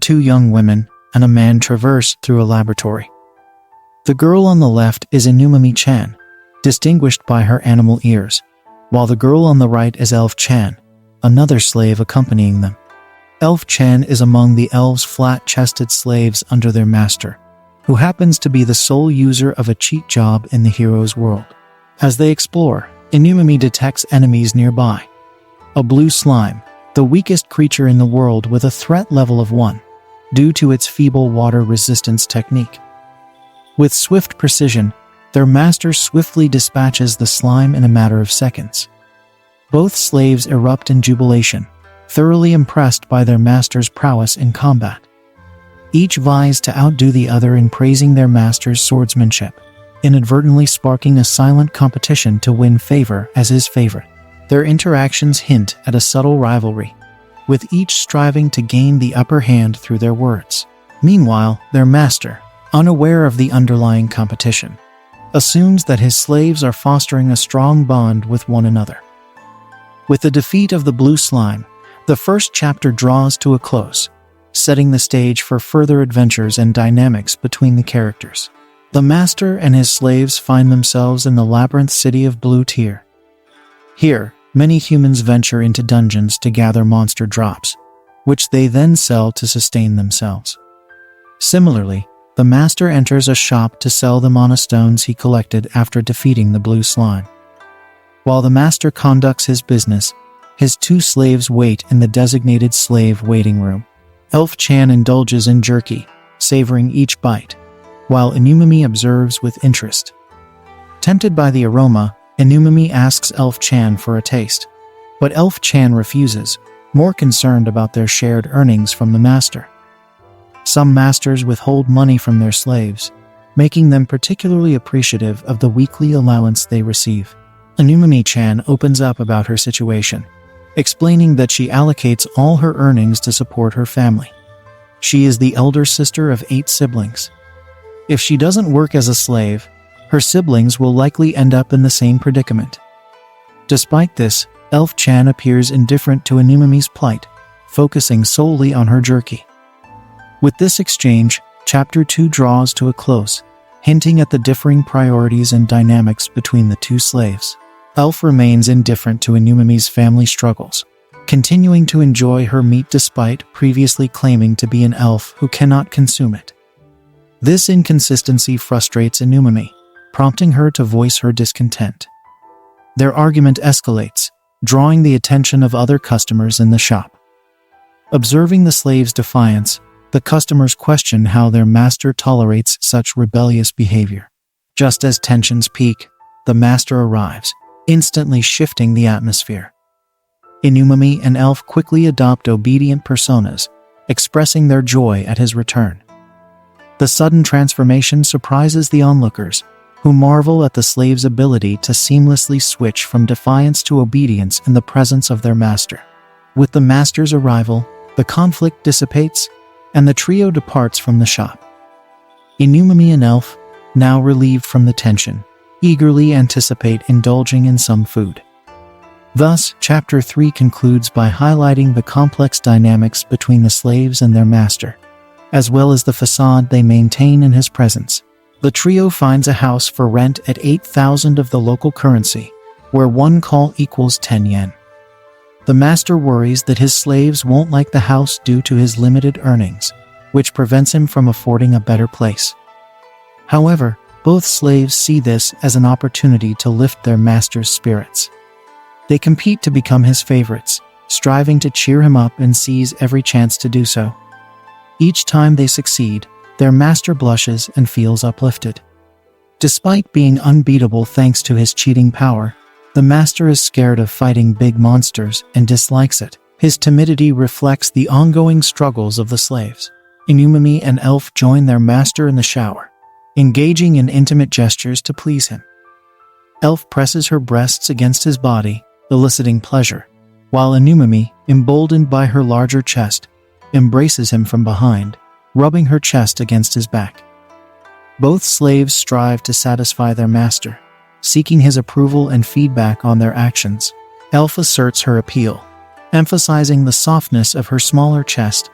two young women and a man traverse through a laboratory. The girl on the left is Inumami-chan, distinguished by her animal ears, while the girl on the right is Elf-chan, another slave accompanying them. Elf-chan is among the elves' flat-chested slaves under their master, who happens to be the sole user of a cheat job in the hero's world. As they explore, Inumami detects enemies nearby. A blue slime, the weakest creature in the world with a threat level of 1, due to its feeble water resistance technique. With swift precision, their master swiftly dispatches the slime in a matter of seconds. Both slaves erupt in jubilation, thoroughly impressed by their master's prowess in combat. Each vies to outdo the other in praising their master's swordsmanship, inadvertently sparking a silent competition to win favor as his favorite. Their interactions hint at a subtle rivalry, with each striving to gain the upper hand through their words. Meanwhile, their master, unaware of the underlying competition, assumes that his slaves are fostering a strong bond with one another. With the defeat of the blue slime, the first chapter draws to a close, setting the stage for further adventures and dynamics between the characters. The master and his slaves find themselves in the labyrinth city of Blue Tier. Here, many humans venture into dungeons to gather monster drops, which they then sell to sustain themselves. Similarly, the master enters a shop to sell the mana stones he collected after defeating the blue slime. While the master conducts his business, his two slaves wait in the designated slave waiting room. Elf-chan indulges in jerky, savoring each bite, while Inumami observes with interest. Tempted by the aroma, Inumami asks Elf-chan for a taste, but Elf-chan refuses, more concerned about their shared earnings from the master. Some masters withhold money from their slaves, making them particularly appreciative of the weekly allowance they receive. Inumami-chan opens up about her situation, explaining that she allocates all her earnings to support her family. She is the elder sister of 8 siblings. If she doesn't work as a slave, her siblings will likely end up in the same predicament. Despite this, Elf-chan appears indifferent to Inumami's plight, focusing solely on her jerky. With this exchange, Chapter 2 draws to a close, hinting at the differing priorities and dynamics between the two slaves. Elf remains indifferent to Inumami's family struggles, continuing to enjoy her meat despite previously claiming to be an elf who cannot consume it. This inconsistency frustrates Inumami, prompting her to voice her discontent. Their argument escalates, drawing the attention of other customers in the shop. Observing the slave's defiance, the customers question how their master tolerates such rebellious behavior. Just as tensions peak, the master arrives, instantly shifting the atmosphere. Inumami and Elf quickly adopt obedient personas, expressing their joy at his return. The sudden transformation surprises the onlookers, who marvel at the slave's ability to seamlessly switch from defiance to obedience in the presence of their master. With the master's arrival, the conflict dissipates, and the trio departs from the shop. Inumami and Elf, now relieved from the tension, eagerly anticipate indulging in some food. Thus, Chapter 3 concludes by highlighting the complex dynamics between the slaves and their master, as well as the facade they maintain in his presence. The trio finds a house for rent at 8,000 of the local currency, where one call equals 10 yen. The master worries that his slaves won't like the house due to his limited earnings, which prevents him from affording a better place. However, both slaves see this as an opportunity to lift their master's spirits. They compete to become his favorites, striving to cheer him up and seize every chance to do so. Each time they succeed, their master blushes and feels uplifted. Despite being unbeatable thanks to his cheating power, the master is scared of fighting big monsters and dislikes it. His timidity reflects the ongoing struggles of the slaves. Inumami and Elf join their master in the shower, engaging in intimate gestures to please him. Elf presses her breasts against his body, eliciting pleasure, while Inumami, emboldened by her larger chest, embraces him from behind, rubbing her chest against his back. Both slaves strive to satisfy their master, seeking his approval and feedback on their actions. Elf asserts her appeal, emphasizing the softness of her smaller chest,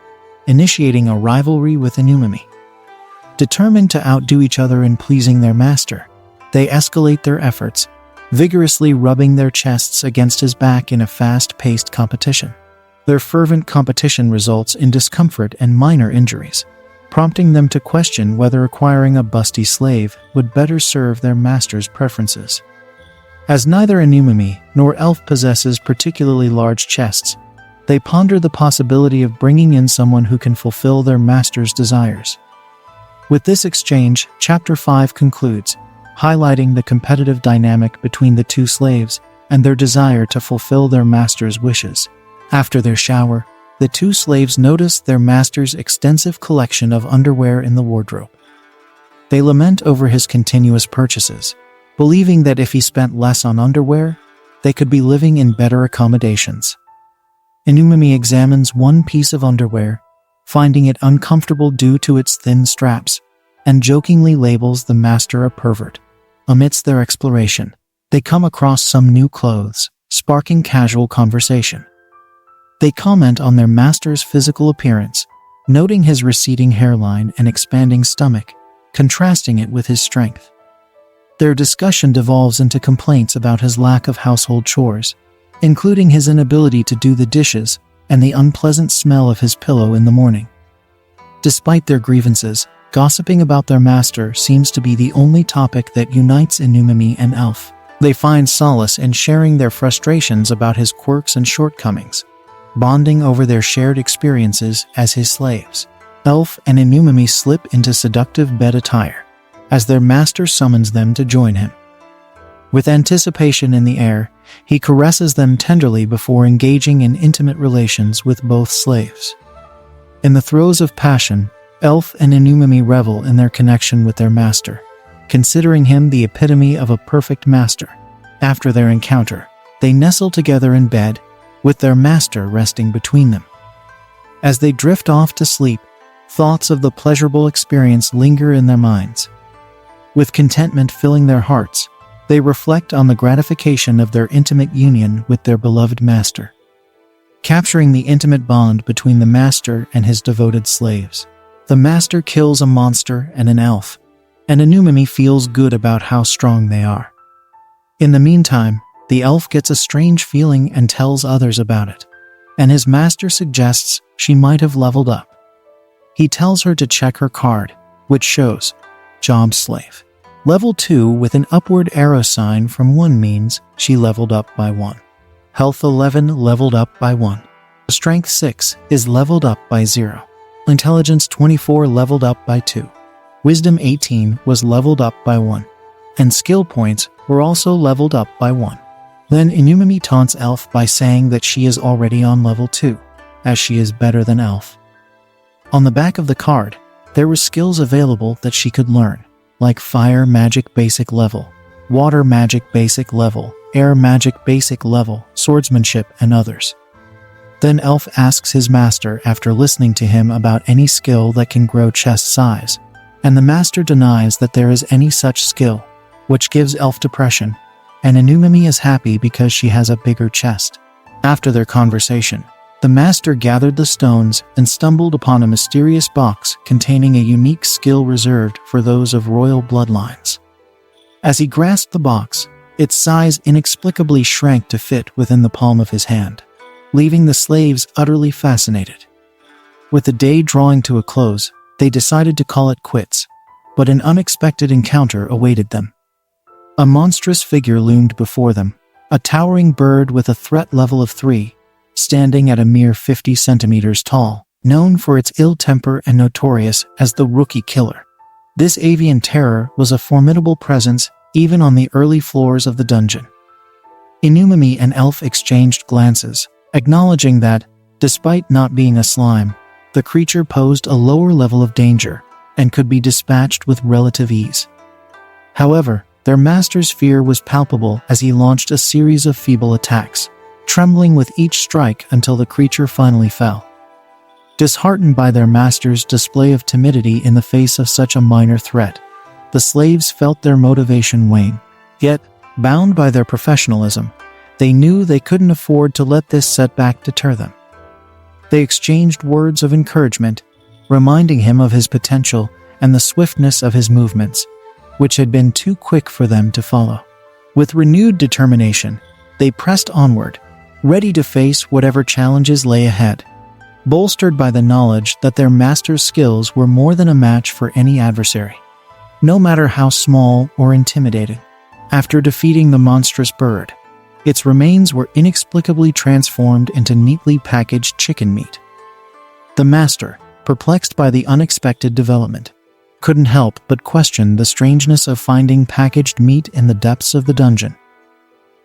initiating a rivalry with Inumami. Determined to outdo each other in pleasing their master, they escalate their efforts, vigorously rubbing their chests against his back in a fast-paced competition. Their fervent competition results in discomfort and minor injuries, prompting them to question whether acquiring a busty slave would better serve their master's preferences. As neither Inumami nor Elf possesses particularly large chests, they ponder the possibility of bringing in someone who can fulfill their master's desires. With this exchange, Chapter 5 concludes, highlighting the competitive dynamic between the two slaves and their desire to fulfill their master's wishes. After their shower, the two slaves notice their master's extensive collection of underwear in the wardrobe. They lament over his continuous purchases, believing that if he spent less on underwear, they could be living in better accommodations. Inumami examines one piece of underwear, finding it uncomfortable due to its thin straps, and jokingly labels the master a pervert. Amidst their exploration, they come across some new clothes, sparking casual conversation. They comment on their master's physical appearance, noting his receding hairline and expanding stomach, contrasting it with his strength. Their discussion devolves into complaints about his lack of household chores, including his inability to do the dishes and the unpleasant smell of his pillow in the morning. Despite their grievances, gossiping about their master seems to be the only topic that unites Inumami and Elf. They find solace in sharing their frustrations about his quirks and shortcomings, bonding over their shared experiences as his slaves. Elf and Inumami slip into seductive bed attire, as their master summons them to join him. With anticipation in the air, he caresses them tenderly before engaging in intimate relations with both slaves. In the throes of passion, Elf and Inumami revel in their connection with their master, considering him the epitome of a perfect master. After their encounter, they nestle together in bed, with their master resting between them. As they drift off to sleep, thoughts of the pleasurable experience linger in their minds. With contentment filling their hearts, they reflect on the gratification of their intimate union with their beloved master, capturing the intimate bond between the master and his devoted slaves. The master kills a monster and an elf, and Inumami feels good about how strong they are. In the meantime, the elf gets a strange feeling and tells others about it, and his master suggests she might have leveled up. He tells her to check her card, which shows Job Slave. Level 2 with an upward arrow sign from 1 means she leveled up by 1. Health 11 leveled up by 1. Strength 6 is leveled up by 0. Intelligence 24 leveled up by 2. Wisdom 18 was leveled up by 1. And skill points were also leveled up by 1. Then Inumami taunts Elf by saying that she is already on level 2, as she is better than Elf. On the back of the card, there were skills available that she could learn, like Fire Magic Basic Level, Water Magic Basic Level, Air Magic Basic Level, Swordsmanship, and others. Then Elf asks his master after listening to him about any skill that can grow chest size, and the master denies that there is any such skill, which gives Elf depression, and Inumami is happy because she has a bigger chest. After their conversation, the master gathered the stones and stumbled upon a mysterious box containing a unique skill reserved for those of royal bloodlines. As he grasped the box, its size inexplicably shrank to fit within the palm of his hand, leaving the slaves utterly fascinated. With the day drawing to a close, they decided to call it quits, but an unexpected encounter awaited them. A monstrous figure loomed before them, a towering bird with a threat level of 3, standing at a mere 50 centimeters tall, known for its ill temper and notorious as the Rookie Killer. This avian terror was a formidable presence even on the early floors of the dungeon. Inumami and Elf exchanged glances, acknowledging that, despite not being a slime, the creature posed a lower level of danger and could be dispatched with relative ease. However, their master's fear was palpable as he launched a series of feeble attacks, trembling with each strike until the creature finally fell. Disheartened by their master's display of timidity in the face of such a minor threat, the slaves felt their motivation wane. Yet, bound by their professionalism, they knew they couldn't afford to let this setback deter them. They exchanged words of encouragement, reminding him of his potential and the swiftness of his movements, which had been too quick for them to follow. With renewed determination, they pressed onward, ready to face whatever challenges lay ahead, bolstered by the knowledge that their master's skills were more than a match for any adversary, no matter how small or intimidating. After defeating the monstrous bird, its remains were inexplicably transformed into neatly packaged chicken meat. The master, perplexed by the unexpected development, couldn't help but question the strangeness of finding packaged meat in the depths of the dungeon.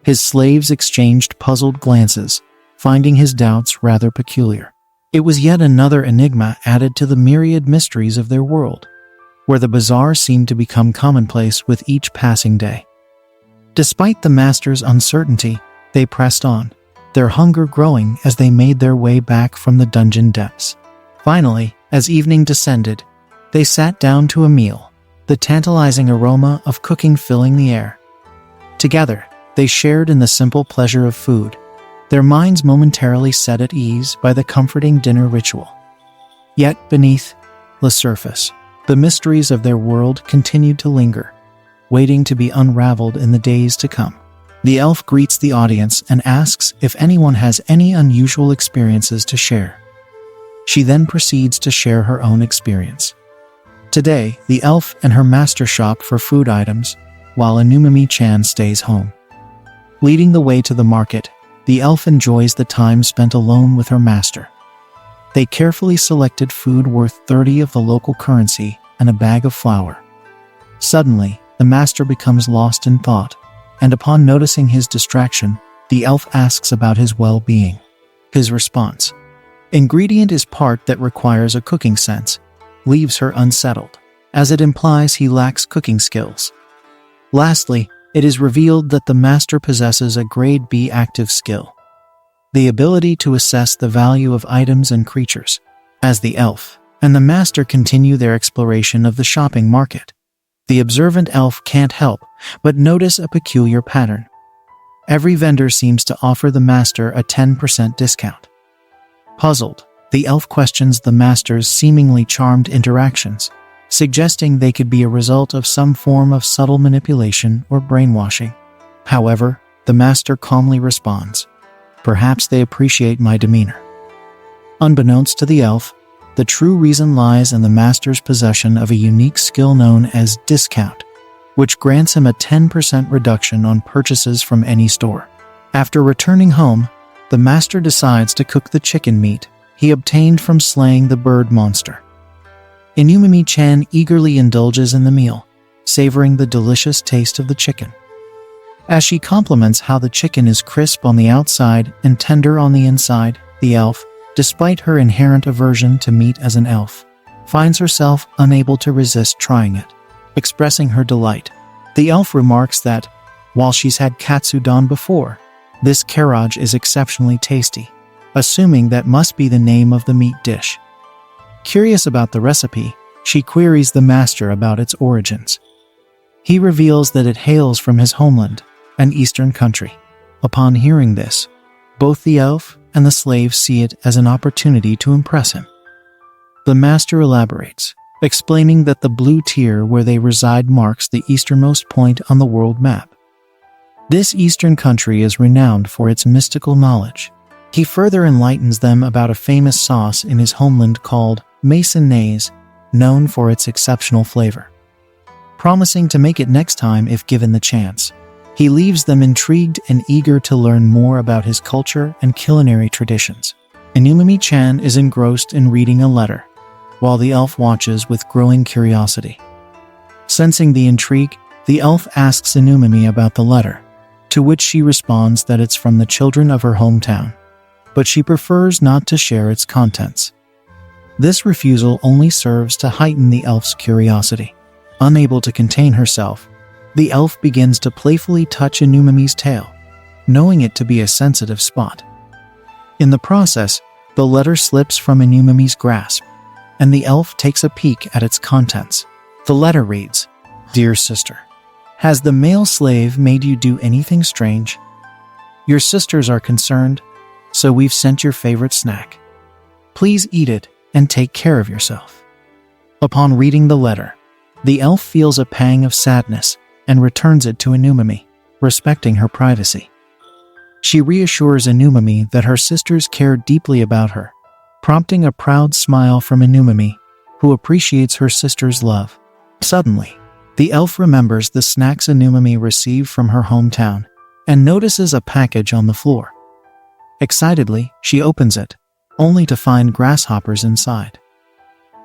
His slaves exchanged puzzled glances, finding his doubts rather peculiar. It was yet another enigma added to the myriad mysteries of their world, where the bizarre seemed to become commonplace with each passing day. Despite the master's uncertainty, they pressed on, their hunger growing as they made their way back from the dungeon depths. Finally, as evening descended, they sat down to a meal, the tantalizing aroma of cooking filling the air. Together, they shared in the simple pleasure of food, their minds momentarily set at ease by the comforting dinner ritual. Yet beneath the surface, the mysteries of their world continued to linger, waiting to be unraveled in the days to come. The elf greets the audience and asks if anyone has any unusual experiences to share. She then proceeds to share her own experience. Today, the elf and her master shop for food items, while Inumami-chan stays home. Leading the way to the market, the elf enjoys the time spent alone with her master. They carefully selected food worth 30 of the local currency and a bag of flour. Suddenly, the master becomes lost in thought, and upon noticing his distraction, the elf asks about his well-being. His response, "Ingredient is part that requires a cooking sense," leaves her unsettled, as it implies he lacks cooking skills. Lastly, it is revealed that the master possesses a grade B active skill, the ability to assess the value of items and creatures. As the elf and the master continue their exploration of the shopping market, the observant elf can't help but notice a peculiar pattern. Every vendor seems to offer the master a 10% discount. Puzzled, the elf questions the master's seemingly charmed interactions, suggesting they could be a result of some form of subtle manipulation or brainwashing. However, the master calmly responds, "Perhaps they appreciate my demeanor." Unbeknownst to the elf, the true reason lies in the master's possession of a unique skill known as discount, which grants him a 10% reduction on purchases from any store. After returning home, the master decides to cook the chicken meat he obtained from slaying the bird monster. Inumami-chan eagerly indulges in the meal, savoring the delicious taste of the chicken. As she compliments how the chicken is crisp on the outside and tender on the inside, the elf, despite her inherent aversion to meat as an elf, finds herself unable to resist trying it. Expressing her delight, the elf remarks that, while she's had katsudon before, this karaj is exceptionally tasty, assuming that must be the name of the meat dish. Curious about the recipe, she queries the master about its origins. He reveals that it hails from his homeland, an eastern country. Upon hearing this, both the elf and the slave see it as an opportunity to impress him. The master elaborates, explaining that the blue tier where they reside marks the easternmost point on the world map. This eastern country is renowned for its mystical knowledge. He further enlightens them about a famous sauce in his homeland called mayonnaise, known for its exceptional flavor. Promising to make it next time if given the chance, he leaves them intrigued and eager to learn more about his culture and culinary traditions. Inumami-chan is engrossed in reading a letter, while the elf watches with growing curiosity. Sensing the intrigue, the elf asks Inumami about the letter, to which she responds that it's from the children of her hometown, but she prefers not to share its contents. This refusal only serves to heighten the elf's curiosity. Unable to contain herself, the elf begins to playfully touch Inumami's tail, knowing it to be a sensitive spot. In the process, the letter slips from Inumami's grasp, and the elf takes a peek at its contents. The letter reads, "Dear sister, has the male slave made you do anything strange? Your sisters are concerned, so we've sent your favorite snack. Please eat it and take care of yourself." Upon reading the letter, the elf feels a pang of sadness and returns it to Inumami, respecting her privacy. She reassures Inumami that her sisters care deeply about her, prompting a proud smile from Inumami, who appreciates her sister's love. Suddenly, the elf remembers the snacks Inumami received from her hometown and notices a package on the floor. Excitedly, she opens it, only to find grasshoppers inside.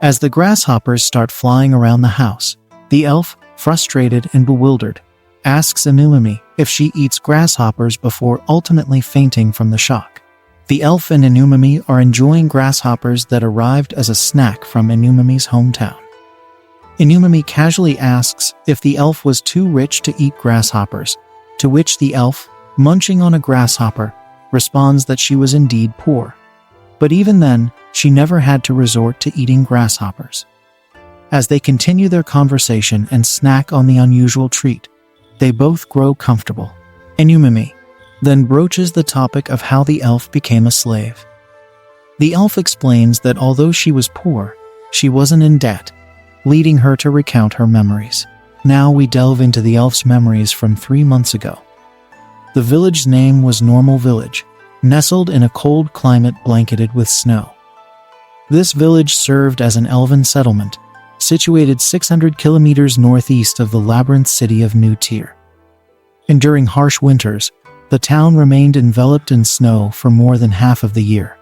As the grasshoppers start flying around the house, the elf, frustrated and bewildered, asks Inumami if she eats grasshoppers before ultimately fainting from the shock. The elf and Inumami are enjoying grasshoppers that arrived as a snack from Inumami's hometown. Inumami casually asks if the elf was too rich to eat grasshoppers, to which the elf, munching on a grasshopper, responds that she was indeed poor. But even then, she never had to resort to eating grasshoppers. As they continue their conversation and snack on the unusual treat, they both grow comfortable. Inumami then broaches the topic of how the elf became a slave. The elf explains that although she was poor, she wasn't in debt, leading her to recount her memories. Now we delve into the elf's memories from 3 months ago. The village's name was Normal Village, nestled in a cold climate blanketed with snow. This village served as an elven settlement, situated 600 kilometers northeast of the labyrinth city of New Tyr. Enduring harsh winters, the town remained enveloped in snow for more than half of the year,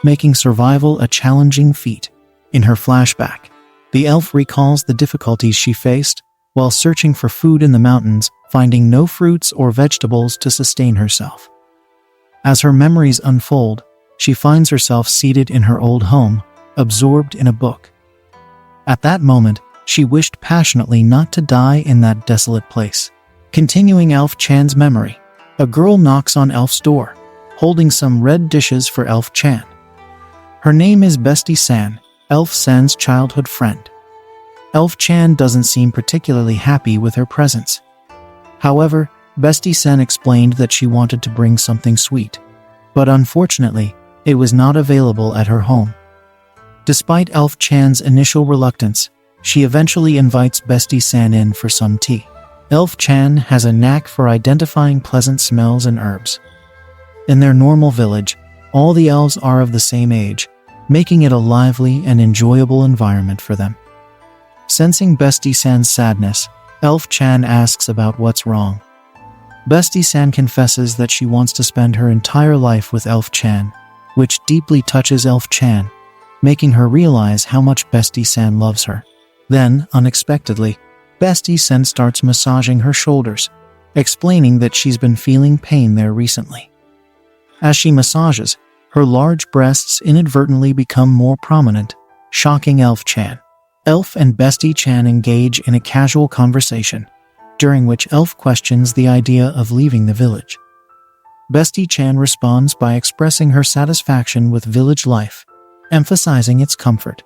making survival a challenging feat. In her flashback, the elf recalls the difficulties she faced while searching for food in the mountains, finding no fruits or vegetables to sustain herself. As her memories unfold, she finds herself seated in her old home, absorbed in a book. At that moment, she wished passionately not to die in that desolate place. Continuing Elf Chan's memory, a girl knocks on Elf's door, holding some red dishes for Elf Chan. Her name is Bestie San, Elf San's childhood friend. Elf Chan doesn't seem particularly happy with her presence. However, Bestie San explained that she wanted to bring something sweet, but unfortunately, it was not available at her home. Despite Elf Chan's initial reluctance, she eventually invites Bestie San in for some tea. Elf Chan has a knack for identifying pleasant smells and herbs. In their normal village, all the elves are of the same age, making it a lively and enjoyable environment for them. Sensing Bestie San's sadness, Elf Chan asks about what's wrong. Bestie San confesses that she wants to spend her entire life with Elf Chan, which deeply touches Elf Chan, making her realize how much Bestie San loves her. Then, unexpectedly, Bestie San starts massaging her shoulders, explaining that she's been feeling pain there recently. As she massages, her large breasts inadvertently become more prominent, shocking Elf Chan. Elf and Bestie Chan engage in a casual conversation, during which Elf questions the idea of leaving the village. Bestie Chan responds by expressing her satisfaction with village life, emphasizing its comfort.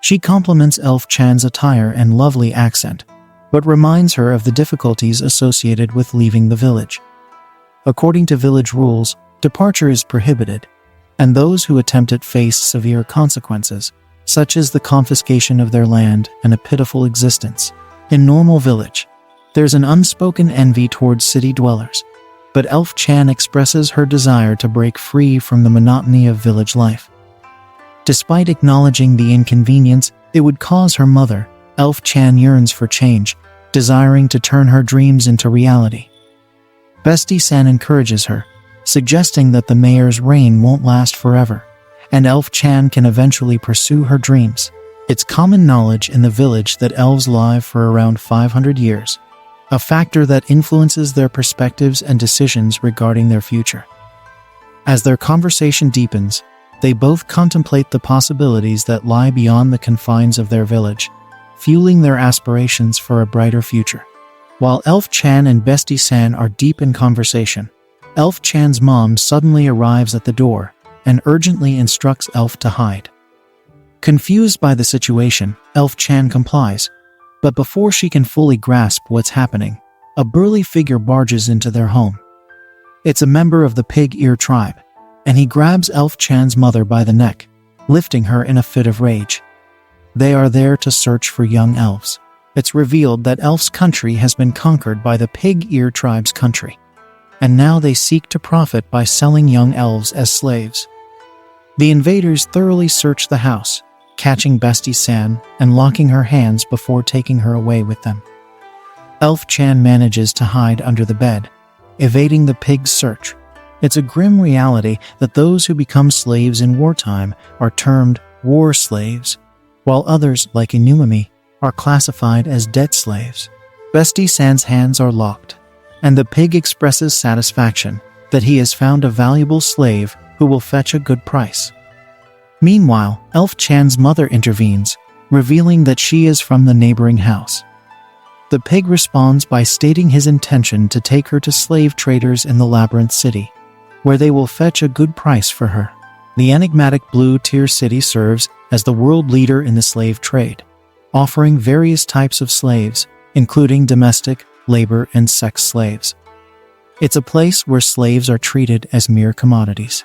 She compliments Elf Chan's attire and lovely accent, but reminds her of the difficulties associated with leaving the village. According to village rules, departure is prohibited, and those who attempt it face severe consequences, such as the confiscation of their land and a pitiful existence. In Normal Village, there's an unspoken envy towards city dwellers, but Elf Chan expresses her desire to break free from the monotony of village life. Despite acknowledging the inconvenience it would cause her mother, Elf Chan yearns for change, desiring to turn her dreams into reality. Bestie San encourages her, suggesting that the mayor's reign won't last forever, and Elf Chan can eventually pursue her dreams. It's common knowledge in the village that elves live for around 500 years, a factor that influences their perspectives and decisions regarding their future. As their conversation deepens, they both contemplate the possibilities that lie beyond the confines of their village, fueling their aspirations for a brighter future. While Elf Chan and Bestie San are deep in conversation, Elf Chan's mom suddenly arrives at the door and urgently instructs Elf to hide. Confused by the situation, Elf Chan complies, but before she can fully grasp what's happening, a burly figure barges into their home. It's a member of the Pig Ear tribe, and he grabs Elf Chan's mother by the neck, lifting her in a fit of rage. They are there to search for young elves. It's revealed that Elf's country has been conquered by the Pig Ear tribe's country, and now they seek to profit by selling young elves as slaves. The invaders thoroughly search the house, catching Bestie San and locking her hands before taking her away with them. Elf Chan manages to hide under the bed, evading the pig's search. It's a grim reality that those who become slaves in wartime are termed war slaves, while others, like Inumami, are classified as debt slaves. Bestie San's hands are locked, and the pig expresses satisfaction that he has found a valuable slave who will fetch a good price. Meanwhile, Elf Chan's mother intervenes, revealing that she is from the neighboring house. The pig responds by stating his intention to take her to slave traders in the Labyrinth City, where they will fetch a good price for her. The enigmatic Blue Tier City serves as the world leader in the slave trade, offering various types of slaves, including domestic, labor, and sex slaves. It's a place where slaves are treated as mere commodities.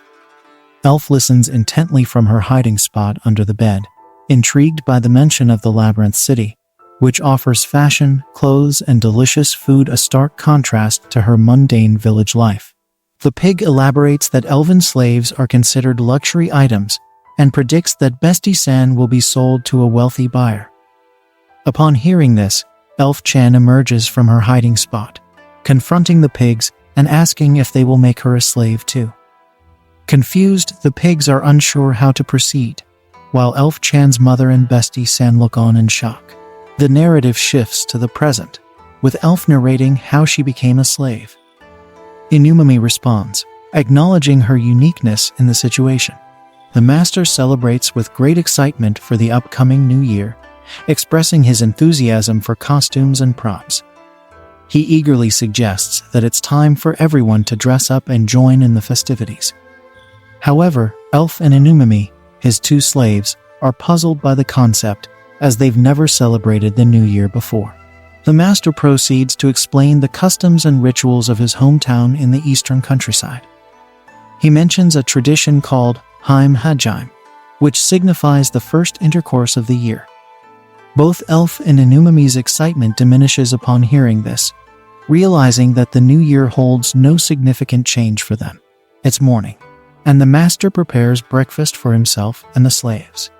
Elf listens intently from her hiding spot under the bed, intrigued by the mention of the Labyrinth City, which offers fashion, clothes, and delicious food, a stark contrast to her mundane village life. The pig elaborates that elven slaves are considered luxury items and predicts that Bestie San will be sold to a wealthy buyer. Upon hearing this, Elf Chan emerges from her hiding spot, confronting the pigs and asking if they will make her a slave too. Confused, the pigs are unsure how to proceed, while Elf Chan's mother and Bestie San look on in shock. The narrative shifts to the present, with Elf narrating how she became a slave. Inumami responds, acknowledging her uniqueness in the situation. The master celebrates with great excitement for the upcoming new year, expressing his enthusiasm for costumes and props. He eagerly suggests that it's time for everyone to dress up and join in the festivities. However, Elf and Inumami, his two slaves, are puzzled by the concept, as they've never celebrated the new year before. The master proceeds to explain the customs and rituals of his hometown in the eastern countryside. He mentions a tradition called Haim Hajime, which signifies the first intercourse of the year. Both Elf and Inumami's excitement diminishes upon hearing this, realizing that the new year holds no significant change for them. It's morning, and the master prepares breakfast for himself and the slaves.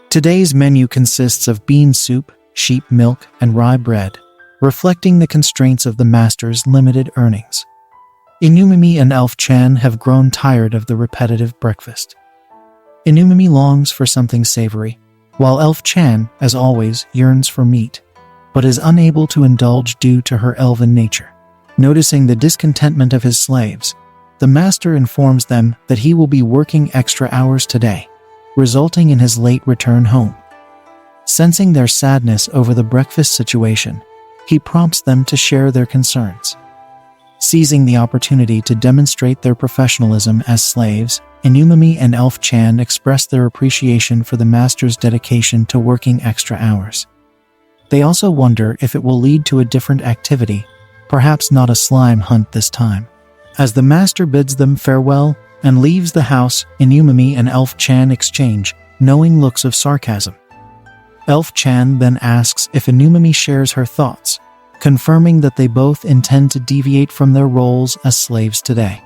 Today's menu consists of bean soup, sheep milk, and rye bread, reflecting the constraints of the master's limited earnings. Inumami and Elf Chan have grown tired of the repetitive breakfast. Inumami longs for something savory, while Elf Chan, as always, yearns for meat, but is unable to indulge due to her elven nature. Noticing the discontentment of his slaves, the master informs them that he will be working extra hours today, resulting in his late return home. Sensing their sadness over the breakfast situation, he prompts them to share their concerns. Seizing the opportunity to demonstrate their professionalism as slaves, Inumami and Elf Chan express their appreciation for the master's dedication to working extra hours. They also wonder if it will lead to a different activity, perhaps not a slime hunt this time. As the master bids them farewell and leaves the house, Inumami and Elf Chan exchange knowing looks of sarcasm. Elf Chan then asks if Inumami shares her thoughts, confirming that they both intend to deviate from their roles as slaves today.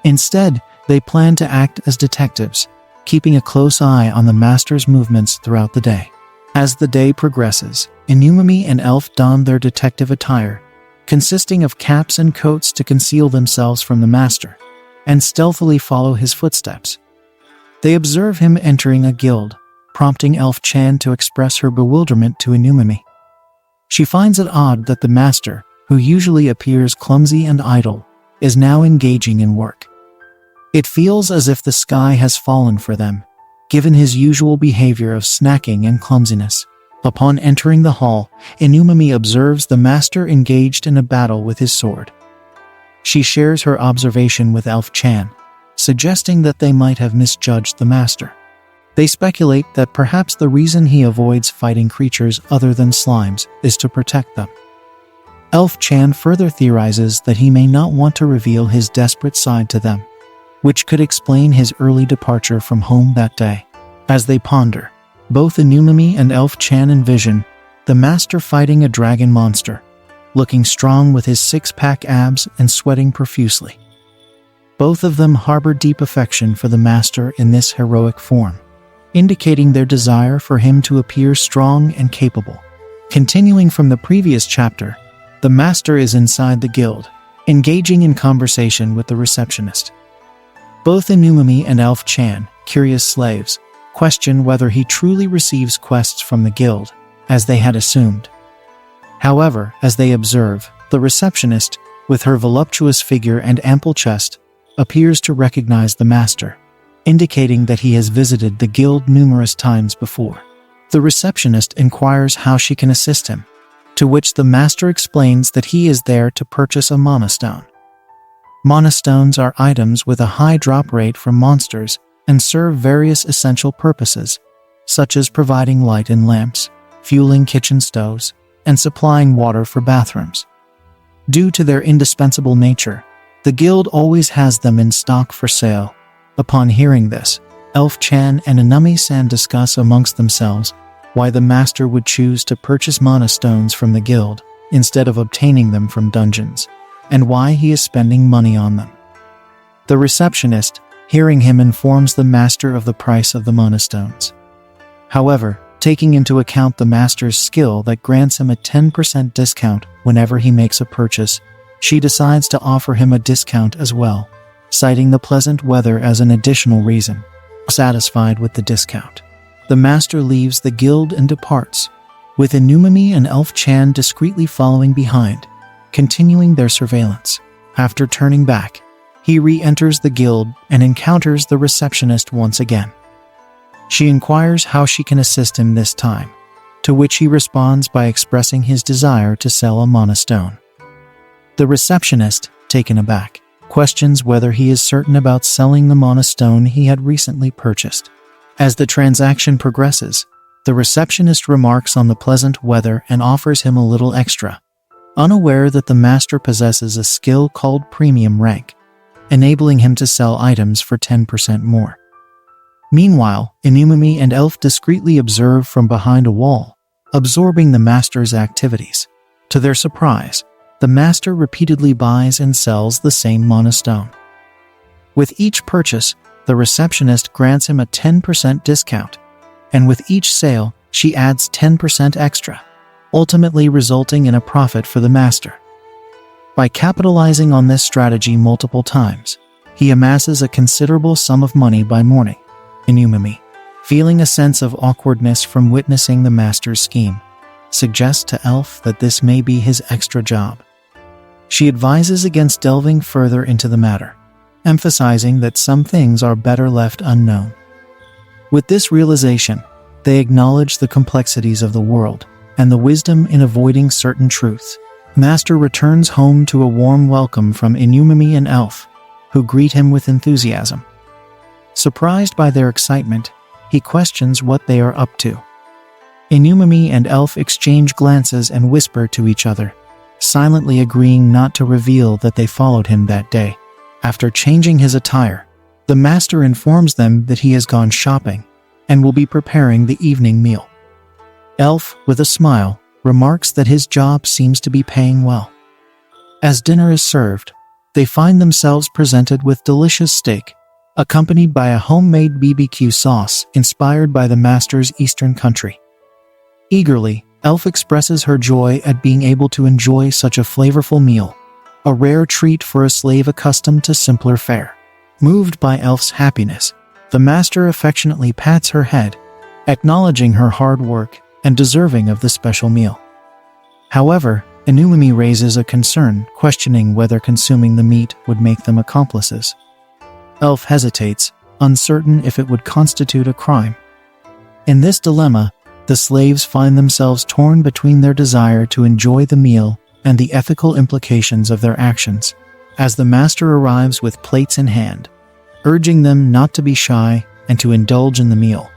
Instead, they plan to act as detectives, keeping a close eye on the master's movements throughout the day. As the day progresses, Inumami and Elf don their detective attire, consisting of caps and coats to conceal themselves from the master, and stealthily follow his footsteps. They observe him entering a guild, prompting Elf Chan to express her bewilderment to Inumami. She finds it odd that the master, who usually appears clumsy and idle, is now engaging in work. It feels as if the sky has fallen for them, given his usual behavior of snacking and clumsiness. Upon entering the hall, Inumami observes the master engaged in a battle with his sword. She shares her observation with Elf Chan, suggesting that they might have misjudged the master. They speculate that perhaps the reason he avoids fighting creatures other than slimes is to protect them. Elf Chan further theorizes that he may not want to reveal his desperate side to them, which could explain his early departure from home that day. As they ponder, both Inumami and Elf Chan envision the master fighting a dragon monster, looking strong with his six-pack abs and sweating profusely. Both of them harbor deep affection for the master in this heroic form, indicating their desire for him to appear strong and capable. Continuing from the previous chapter, the master is inside the guild, engaging in conversation with the receptionist. Both Inumami and Elf Chan, curious slaves, question whether he truly receives quests from the guild, as they had assumed. However, as they observe, the receptionist, with her voluptuous figure and ample chest, appears to recognize the master, indicating that he has visited the guild numerous times before. The receptionist inquires how she can assist him, to which the master explains that he is there to purchase a mana stone. Mana stones are items with a high drop rate from monsters and serve various essential purposes, such as providing light in lamps, fueling kitchen stoves, and supplying water for bathrooms. Due to their indispensable nature, the guild always has them in stock for sale. Upon hearing this, Elf Chan and Inami-san discuss amongst themselves why the master would choose to purchase mana stones from the guild instead of obtaining them from dungeons, and why he is spending money on them. The receptionist, hearing him, informs the master of the price of the mana stones. However, taking into account the master's skill that grants him a 10% discount whenever he makes a purchase, she decides to offer him a discount as well, citing the pleasant weather as an additional reason. Satisfied with the discount, the master leaves the guild and departs, with Inumami and Elf Chan discreetly following behind, continuing their surveillance. After turning back, he re-enters the guild and encounters the receptionist once again. She inquires how she can assist him this time, to which he responds by expressing his desire to sell a mana stone. The receptionist, taken aback, questions whether he is certain about selling the mana stone he had recently purchased. As the transaction progresses, the receptionist remarks on the pleasant weather and offers him a little extra, unaware that the master possesses a skill called premium rank, enabling him to sell items for 10% more. Meanwhile, Inumami and Elf discreetly observe from behind a wall, absorbing the master's activities. To their surprise, the master repeatedly buys and sells the same mana stone. With each purchase, the receptionist grants him a 10% discount, and with each sale, she adds 10% extra, ultimately resulting in a profit for the master. By capitalizing on this strategy multiple times, he amasses a considerable sum of money by morning. Inumami, feeling a sense of awkwardness from witnessing the master's scheme, suggests to Elf that this may be his extra job. She advises against delving further into the matter, emphasizing that some things are better left unknown. With this realization, they acknowledge the complexities of the world and the wisdom in avoiding certain truths. Master returns home to a warm welcome from Inumami and Elf, who greet him with enthusiasm. Surprised by their excitement, he questions what they are up to. Inumami and Elf exchange glances and whisper to each other, silently agreeing not to reveal that they followed him that day. After changing his attire, the master informs them that he has gone shopping and will be preparing the evening meal. Elf, with a smile, remarks that his job seems to be paying well. As dinner is served, they find themselves presented with delicious steak, accompanied by a homemade BBQ sauce inspired by the master's eastern country. Eagerly, Elf expresses her joy at being able to enjoy such a flavorful meal, a rare treat for a slave accustomed to simpler fare. Moved by Elf's happiness, the master affectionately pats her head, acknowledging her hard work and deserving of the special meal. However, Inumami raises a concern, questioning whether consuming the meat would make them accomplices. Elf hesitates, uncertain if it would constitute a crime. In this dilemma, the slaves find themselves torn between their desire to enjoy the meal and the ethical implications of their actions. As the master arrives with plates in hand, urging them not to be shy and to indulge in the meal,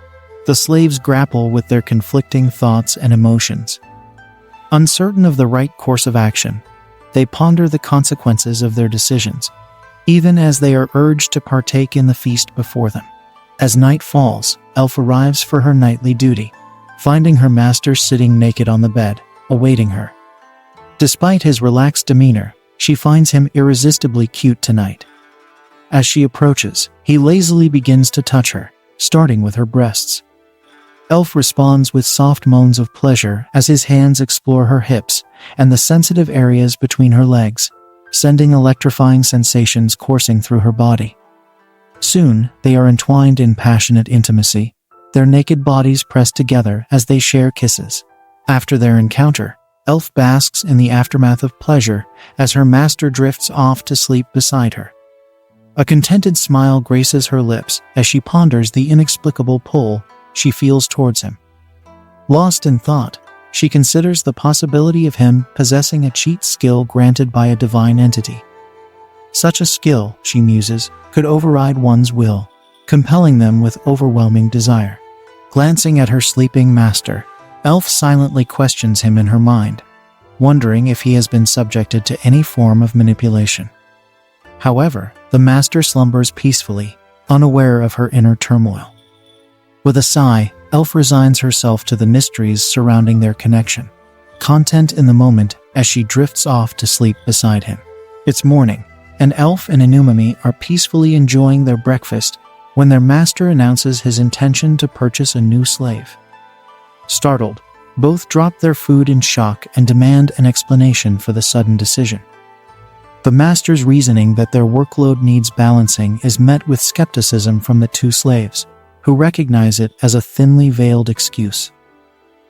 the slaves grapple with their conflicting thoughts and emotions. Uncertain of the right course of action, they ponder the consequences of their decisions, even as they are urged to partake in the feast before them. As night falls, Elf arrives for her nightly duty, finding her master sitting naked on the bed, awaiting her. Despite his relaxed demeanor, she finds him irresistibly cute tonight. As she approaches, he lazily begins to touch her, starting with her breasts. Elf responds with soft moans of pleasure as his hands explore her hips and the sensitive areas between her legs, sending electrifying sensations coursing through her body. Soon, they are entwined in passionate intimacy, their naked bodies pressed together as they share kisses. After their encounter, Elf basks in the aftermath of pleasure as her master drifts off to sleep beside her. A contented smile graces her lips as she ponders the inexplicable pull she feels towards him. Lost in thought, she considers the possibility of him possessing a cheat skill granted by a divine entity. Such a skill, she muses, could override one's will, compelling them with overwhelming desire. Glancing at her sleeping master, Elf silently questions him in her mind, wondering if he has been subjected to any form of manipulation. However, the master slumbers peacefully, unaware of her inner turmoil. With a sigh, Elf resigns herself to the mysteries surrounding their connection, content in the moment as she drifts off to sleep beside him. It's morning, and Elf and Inumami are peacefully enjoying their breakfast when their master announces his intention to purchase a new slave. Startled, both drop their food in shock and demand an explanation for the sudden decision. The master's reasoning that their workload needs balancing is met with skepticism from the two slaves, who recognize it as a thinly veiled excuse.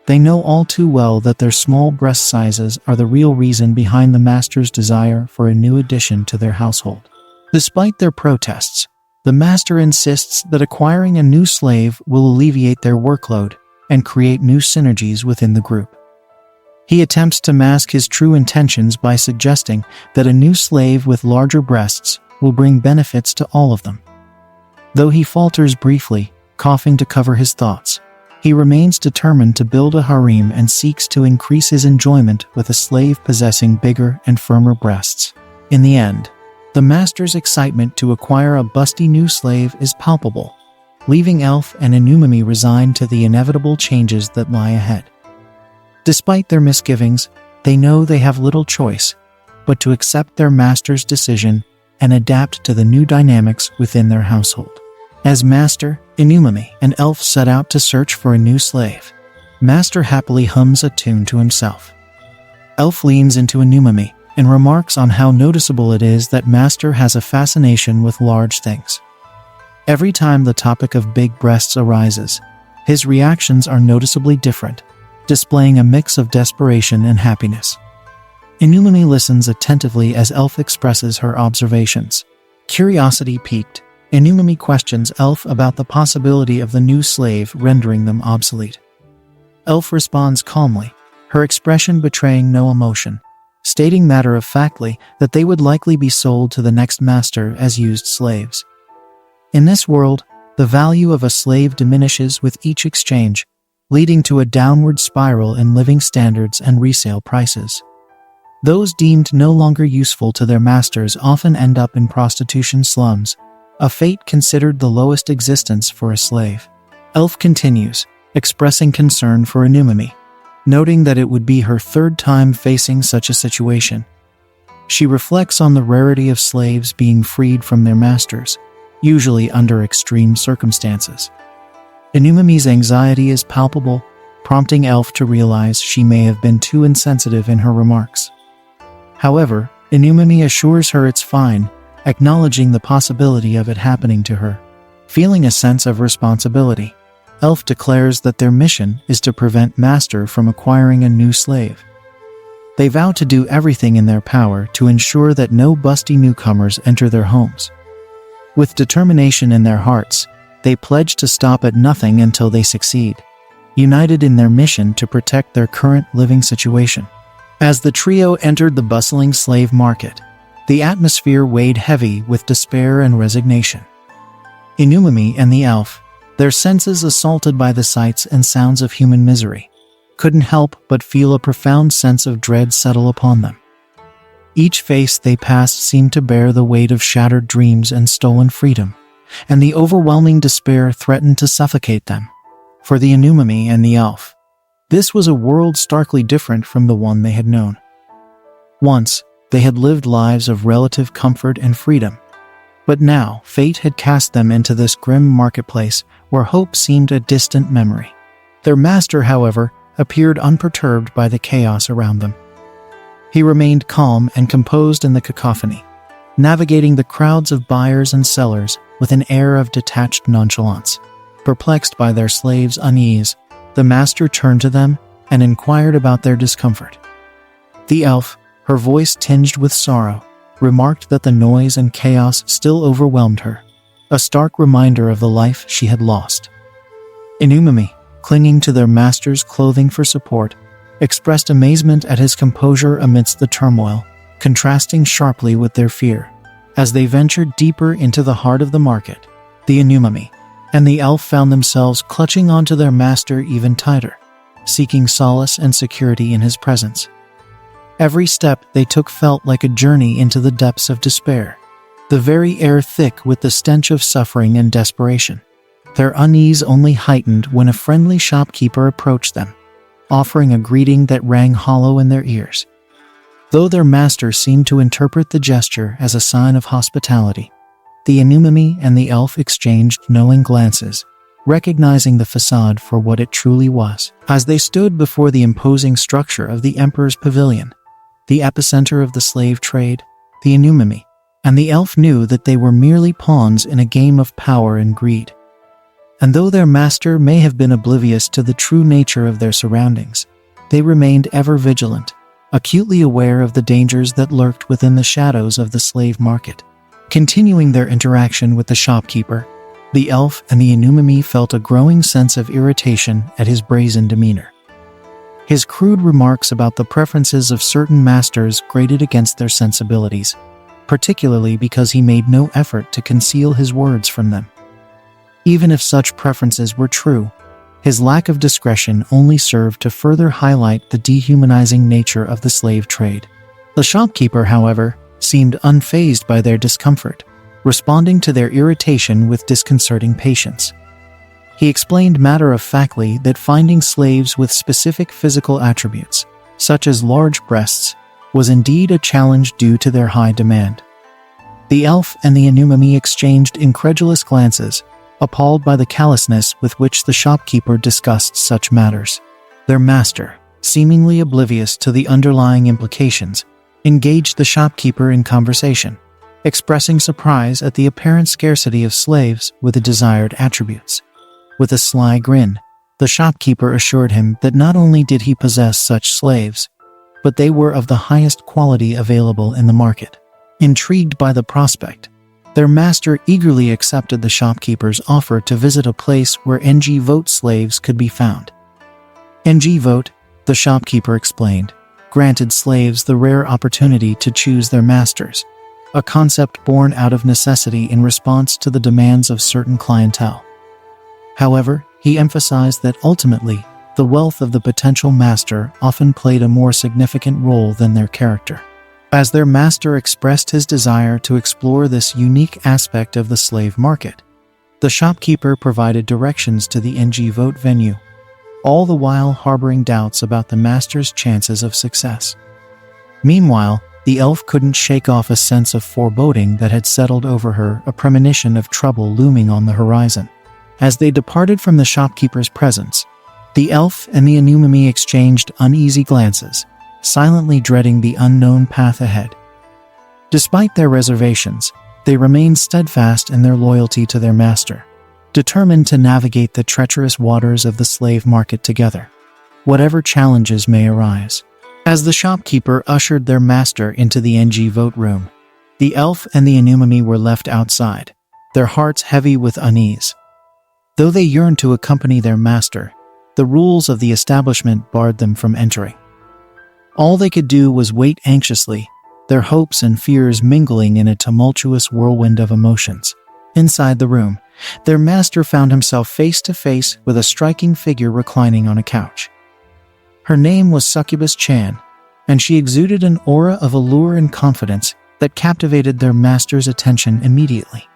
They know all too well that their small breast sizes are the real reason behind the master's desire for a new addition to their household. Despite their protests, the master insists that acquiring a new slave will alleviate their workload and create new synergies within the group. He attempts to mask his true intentions by suggesting that a new slave with larger breasts will bring benefits to all of them. Though he falters briefly, coughing to cover his thoughts, he remains determined to build a harem and seeks to increase his enjoyment with a slave possessing bigger and firmer breasts. In the end, the master's excitement to acquire a busty new slave is palpable, leaving Elf and Inumami resigned to the inevitable changes that lie ahead. Despite their misgivings, they know they have little choice but to accept their master's decision and adapt to the new dynamics within their household. As Master, Inumami and Elf set out to search for a new slave, Master happily hums a tune to himself. Elf leans into Inumami and remarks on how noticeable it is that Master has a fascination with large things. Every time the topic of big breasts arises, his reactions are noticeably different, displaying a mix of desperation and happiness. Inumami listens attentively as Elf expresses her observations. Curiosity piqued, Inumami questions Elf about the possibility of the new slave rendering them obsolete. Elf responds calmly, her expression betraying no emotion, stating matter-of-factly that they would likely be sold to the next master as used slaves. In this world, the value of a slave diminishes with each exchange, leading to a downward spiral in living standards and resale prices. Those deemed no longer useful to their masters often end up in prostitution slums, a fate considered the lowest existence for a slave. Elf continues, expressing concern for Inumami, noting that it would be her third time facing such a situation. She reflects on the rarity of slaves being freed from their masters, usually under extreme circumstances. Inumami's anxiety is palpable, prompting Elf to realize she may have been too insensitive in her remarks. However, Inumami assures her it's fine, acknowledging the possibility of it happening to her. Feeling a sense of responsibility, Elf declares that their mission is to prevent Master from acquiring a new slave. They vow to do everything in their power to ensure that no busty newcomers enter their homes. With determination in their hearts, they pledge to stop at nothing until they succeed, united in their mission to protect their current living situation. As the trio entered the bustling slave market, the atmosphere weighed heavy with despair and resignation. Inumami and the Elf, their senses assaulted by the sights and sounds of human misery, couldn't help but feel a profound sense of dread settle upon them. Each face they passed seemed to bear the weight of shattered dreams and stolen freedom, and the overwhelming despair threatened to suffocate them. For the Anumami and the elf, this was a world starkly different from the one they had known. Once, they had lived lives of relative comfort and freedom. But now, fate had cast them into this grim marketplace where hope seemed a distant memory. Their master, however, appeared unperturbed by the chaos around them. He remained calm and composed in the cacophony, navigating the crowds of buyers and sellers with an air of detached nonchalance. Perplexed by their slaves' unease, the master turned to them and inquired about their discomfort. The elf, her voice tinged with sorrow, remarked that the noise and chaos still overwhelmed her, a stark reminder of the life she had lost. Anumami, clinging to their master's clothing for support, expressed amazement at his composure amidst the turmoil, contrasting sharply with their fear. As they ventured deeper into the heart of the market, the Anumami and the elf found themselves clutching onto their master even tighter, seeking solace and security in his presence. Every step they took felt like a journey into the depths of despair, the very air thick with the stench of suffering and desperation. Their unease only heightened when a friendly shopkeeper approached them, offering a greeting that rang hollow in their ears. Though their master seemed to interpret the gesture as a sign of hospitality, the Anumami and the elf exchanged knowing glances, recognizing the facade for what it truly was. As they stood before the imposing structure of the Emperor's Pavilion, the epicenter of the slave trade, the Anumami and the elf knew that they were merely pawns in a game of power and greed. And though their master may have been oblivious to the true nature of their surroundings, they remained ever vigilant, acutely aware of the dangers that lurked within the shadows of the slave market. Continuing their interaction with the shopkeeper, the elf and the Anumami felt a growing sense of irritation at his brazen demeanor. His crude remarks about the preferences of certain masters grated against their sensibilities, particularly because he made no effort to conceal his words from them. Even if such preferences were true, his lack of discretion only served to further highlight the dehumanizing nature of the slave trade. The shopkeeper, however, seemed unfazed by their discomfort, responding to their irritation with disconcerting patience. He explained matter-of-factly that finding slaves with specific physical attributes, such as large breasts, was indeed a challenge due to their high demand. The elf and the Anumami exchanged incredulous glances, appalled by the callousness with which the shopkeeper discussed such matters. Their master, seemingly oblivious to the underlying implications, engaged the shopkeeper in conversation, expressing surprise at the apparent scarcity of slaves with the desired attributes. With a sly grin, the shopkeeper assured him that not only did he possess such slaves, but they were of the highest quality available in the market. Intrigued by the prospect, their master eagerly accepted the shopkeeper's offer to visit a place where NG vote slaves could be found. NG vote, the shopkeeper explained, granted slaves the rare opportunity to choose their masters, a concept born out of necessity in response to the demands of certain clientele. However, he emphasized that ultimately, the wealth of the potential master often played a more significant role than their character. As their master expressed his desire to explore this unique aspect of the slave market, the shopkeeper provided directions to the NG vote venue, all the while harboring doubts about the master's chances of success. Meanwhile, the elf couldn't shake off a sense of foreboding that had settled over her, a premonition of trouble looming on the horizon. As they departed from the shopkeeper's presence, the elf and the Anumami exchanged uneasy glances, silently dreading the unknown path ahead. Despite their reservations, they remained steadfast in their loyalty to their master, determined to navigate the treacherous waters of the slave market together, whatever challenges may arise. As the shopkeeper ushered their master into the NG vote room, the elf and the Anumami were left outside, their hearts heavy with unease. Though they yearned to accompany their master, the rules of the establishment barred them from entering. All they could do was wait anxiously, their hopes and fears mingling in a tumultuous whirlwind of emotions. Inside the room, their master found himself face to face with a striking figure reclining on a couch. Her name was Succubus Chan, and she exuded an aura of allure and confidence that captivated their master's attention immediately.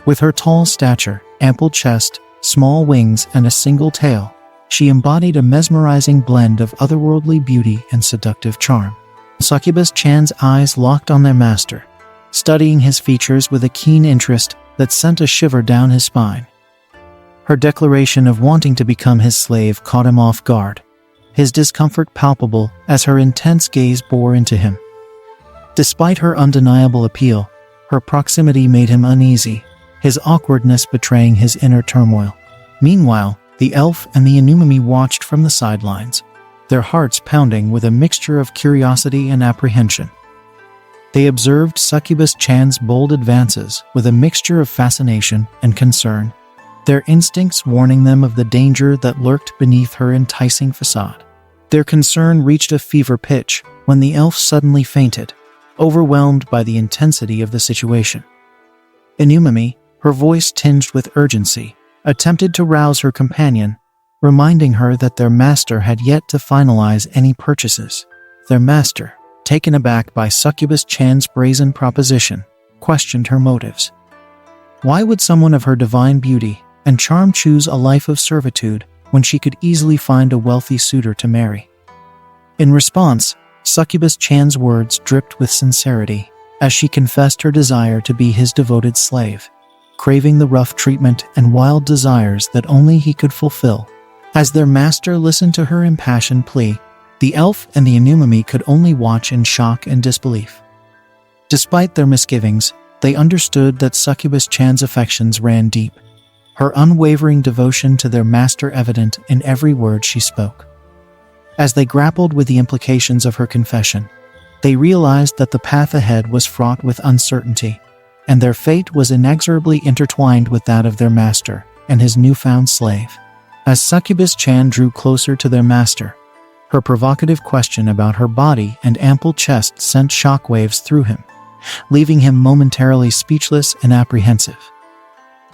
With her tall stature, ample chest, small wings, and a single tail, she embodied a mesmerizing blend of otherworldly beauty and seductive charm. Succubus Chan's eyes locked on their master, studying his features with a keen interest that sent a shiver down his spine. Her declaration of wanting to become his slave caught him off guard, his discomfort palpable as her intense gaze bore into him. Despite her undeniable appeal, her proximity made him uneasy, his awkwardness betraying his inner turmoil. Meanwhile, the elf and the Anemone watched from the sidelines, their hearts pounding with a mixture of curiosity and apprehension. They observed Succubus Chan's bold advances with a mixture of fascination and concern, their instincts warning them of the danger that lurked beneath her enticing facade. Their concern reached a fever pitch when the elf suddenly fainted, overwhelmed by the intensity of the situation. Anemone, her voice tinged with urgency, attempted to rouse her companion, reminding her that their master had yet to finalize any purchases. Their master, taken aback by Succubus Chan's brazen proposition, questioned her motives. Why would someone of her divine beauty and charm choose a life of servitude when she could easily find a wealthy suitor to marry? In response, Succubus Chan's words dripped with sincerity as she confessed her desire to be his devoted slave, craving the rough treatment and wild desires that only he could fulfill. As their master listened to her impassioned plea, the elf and the Anemone could only watch in shock and disbelief. Despite their misgivings, they understood that Succubus Chan's affections ran deep, her unwavering devotion to their master evident in every word she spoke. As they grappled with the implications of her confession, they realized that the path ahead was fraught with uncertainty, and their fate was inexorably intertwined with that of their master and his newfound slave. As Succubus Chan drew closer to their master, her provocative question about her body and ample chest sent shockwaves through him, leaving him momentarily speechless and apprehensive.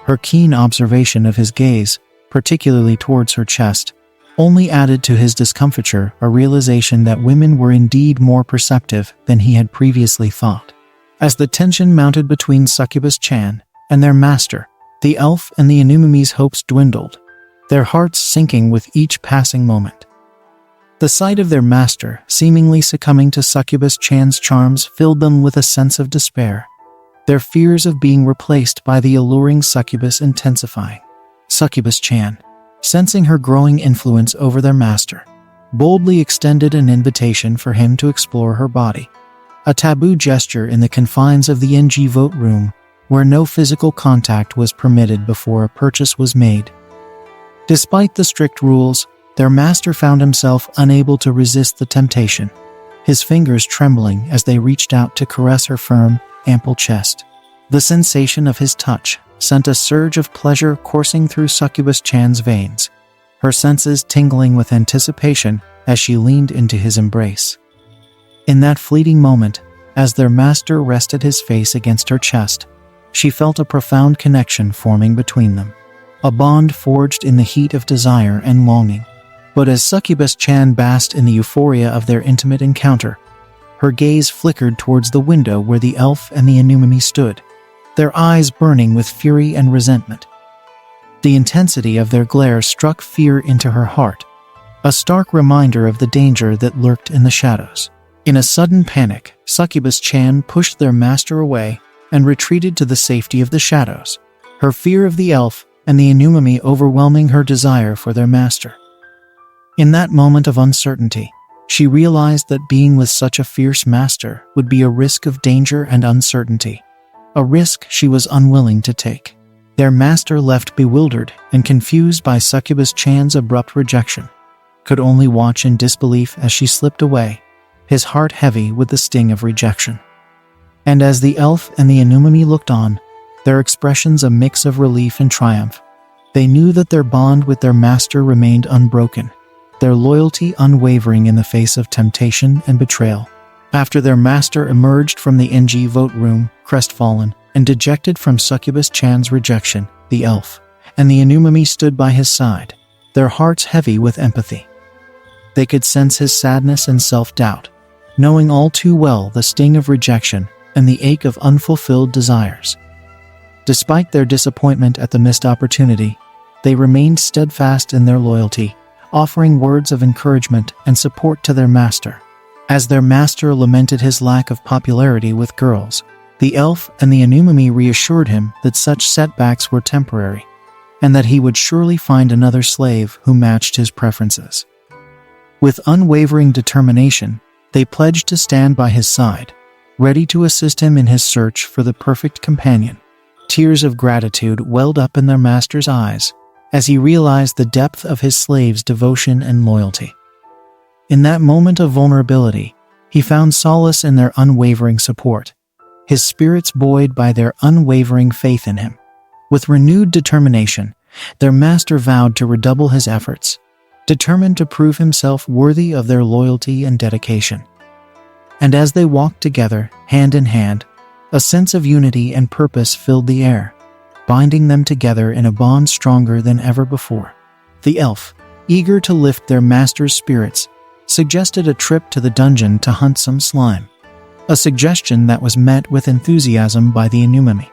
Her keen observation of his gaze, particularly towards her chest, only added to his discomfiture a realization that women were indeed more perceptive than he had previously thought. As the tension mounted between Succubus Chan and their master, the elf and the Anemone's hopes dwindled, their hearts sinking with each passing moment. The sight of their master seemingly succumbing to Succubus Chan's charms filled them with a sense of despair, their fears of being replaced by the alluring succubus intensifying. Succubus Chan, sensing her growing influence over their master, boldly extended an invitation for him to explore her body, a taboo gesture in the confines of the NG vote room where no physical contact was permitted before a purchase was made. Despite the strict rules, their master found himself unable to resist the temptation, his fingers trembling as they reached out to caress her firm, ample chest. The sensation of his touch sent a surge of pleasure coursing through Succubus Chan's veins, her senses tingling with anticipation as she leaned into his embrace. In that fleeting moment, as their master rested his face against her chest, she felt a profound connection forming between them, a bond forged in the heat of desire and longing. But as Succubus Chan basked in the euphoria of their intimate encounter, her gaze flickered towards the window where the elf and the Anemone stood, their eyes burning with fury and resentment. The intensity of their glare struck fear into her heart, a stark reminder of the danger that lurked in the shadows. In a sudden panic, Succubus Chan pushed their master away and retreated to the safety of the shadows, her fear of the elf and the Anemone overwhelming her desire for their master. In that moment of uncertainty, she realized that being with such a fierce master would be a risk of danger and uncertainty, a risk she was unwilling to take. Their master, left bewildered and confused by Succubus Chan's abrupt rejection, could only watch in disbelief as she slipped away, his heart heavy with the sting of rejection. And as the elf and the Anemone looked on, their expressions a mix of relief and triumph, they knew that their bond with their master remained unbroken, their loyalty unwavering in the face of temptation and betrayal. After their master emerged from the NG vote room, crestfallen and dejected from Succubus Chan's rejection, the elf and the Anemone stood by his side, their hearts heavy with empathy. They could sense his sadness and self-doubt, knowing all too well the sting of rejection and the ache of unfulfilled desires. Despite their disappointment at the missed opportunity, they remained steadfast in their loyalty, offering words of encouragement and support to their master. As their master lamented his lack of popularity with girls, the elf and the Anumami reassured him that such setbacks were temporary, and that he would surely find another slave who matched his preferences. With unwavering determination, they pledged to stand by his side, ready to assist him in his search for the perfect companion. Tears of gratitude welled up in their master's eyes as he realized the depth of his slave's devotion and loyalty. In that moment of vulnerability, he found solace in their unwavering support, his spirits buoyed by their unwavering faith in him. With renewed determination, their master vowed to redouble his efforts, determined to prove himself worthy of their loyalty and dedication. And as they walked together, hand in hand, a sense of unity and purpose filled the air, binding them together in a bond stronger than ever before. The elf, eager to lift their master's spirits, suggested a trip to the dungeon to hunt some slime, a suggestion that was met with enthusiasm by the Anumami.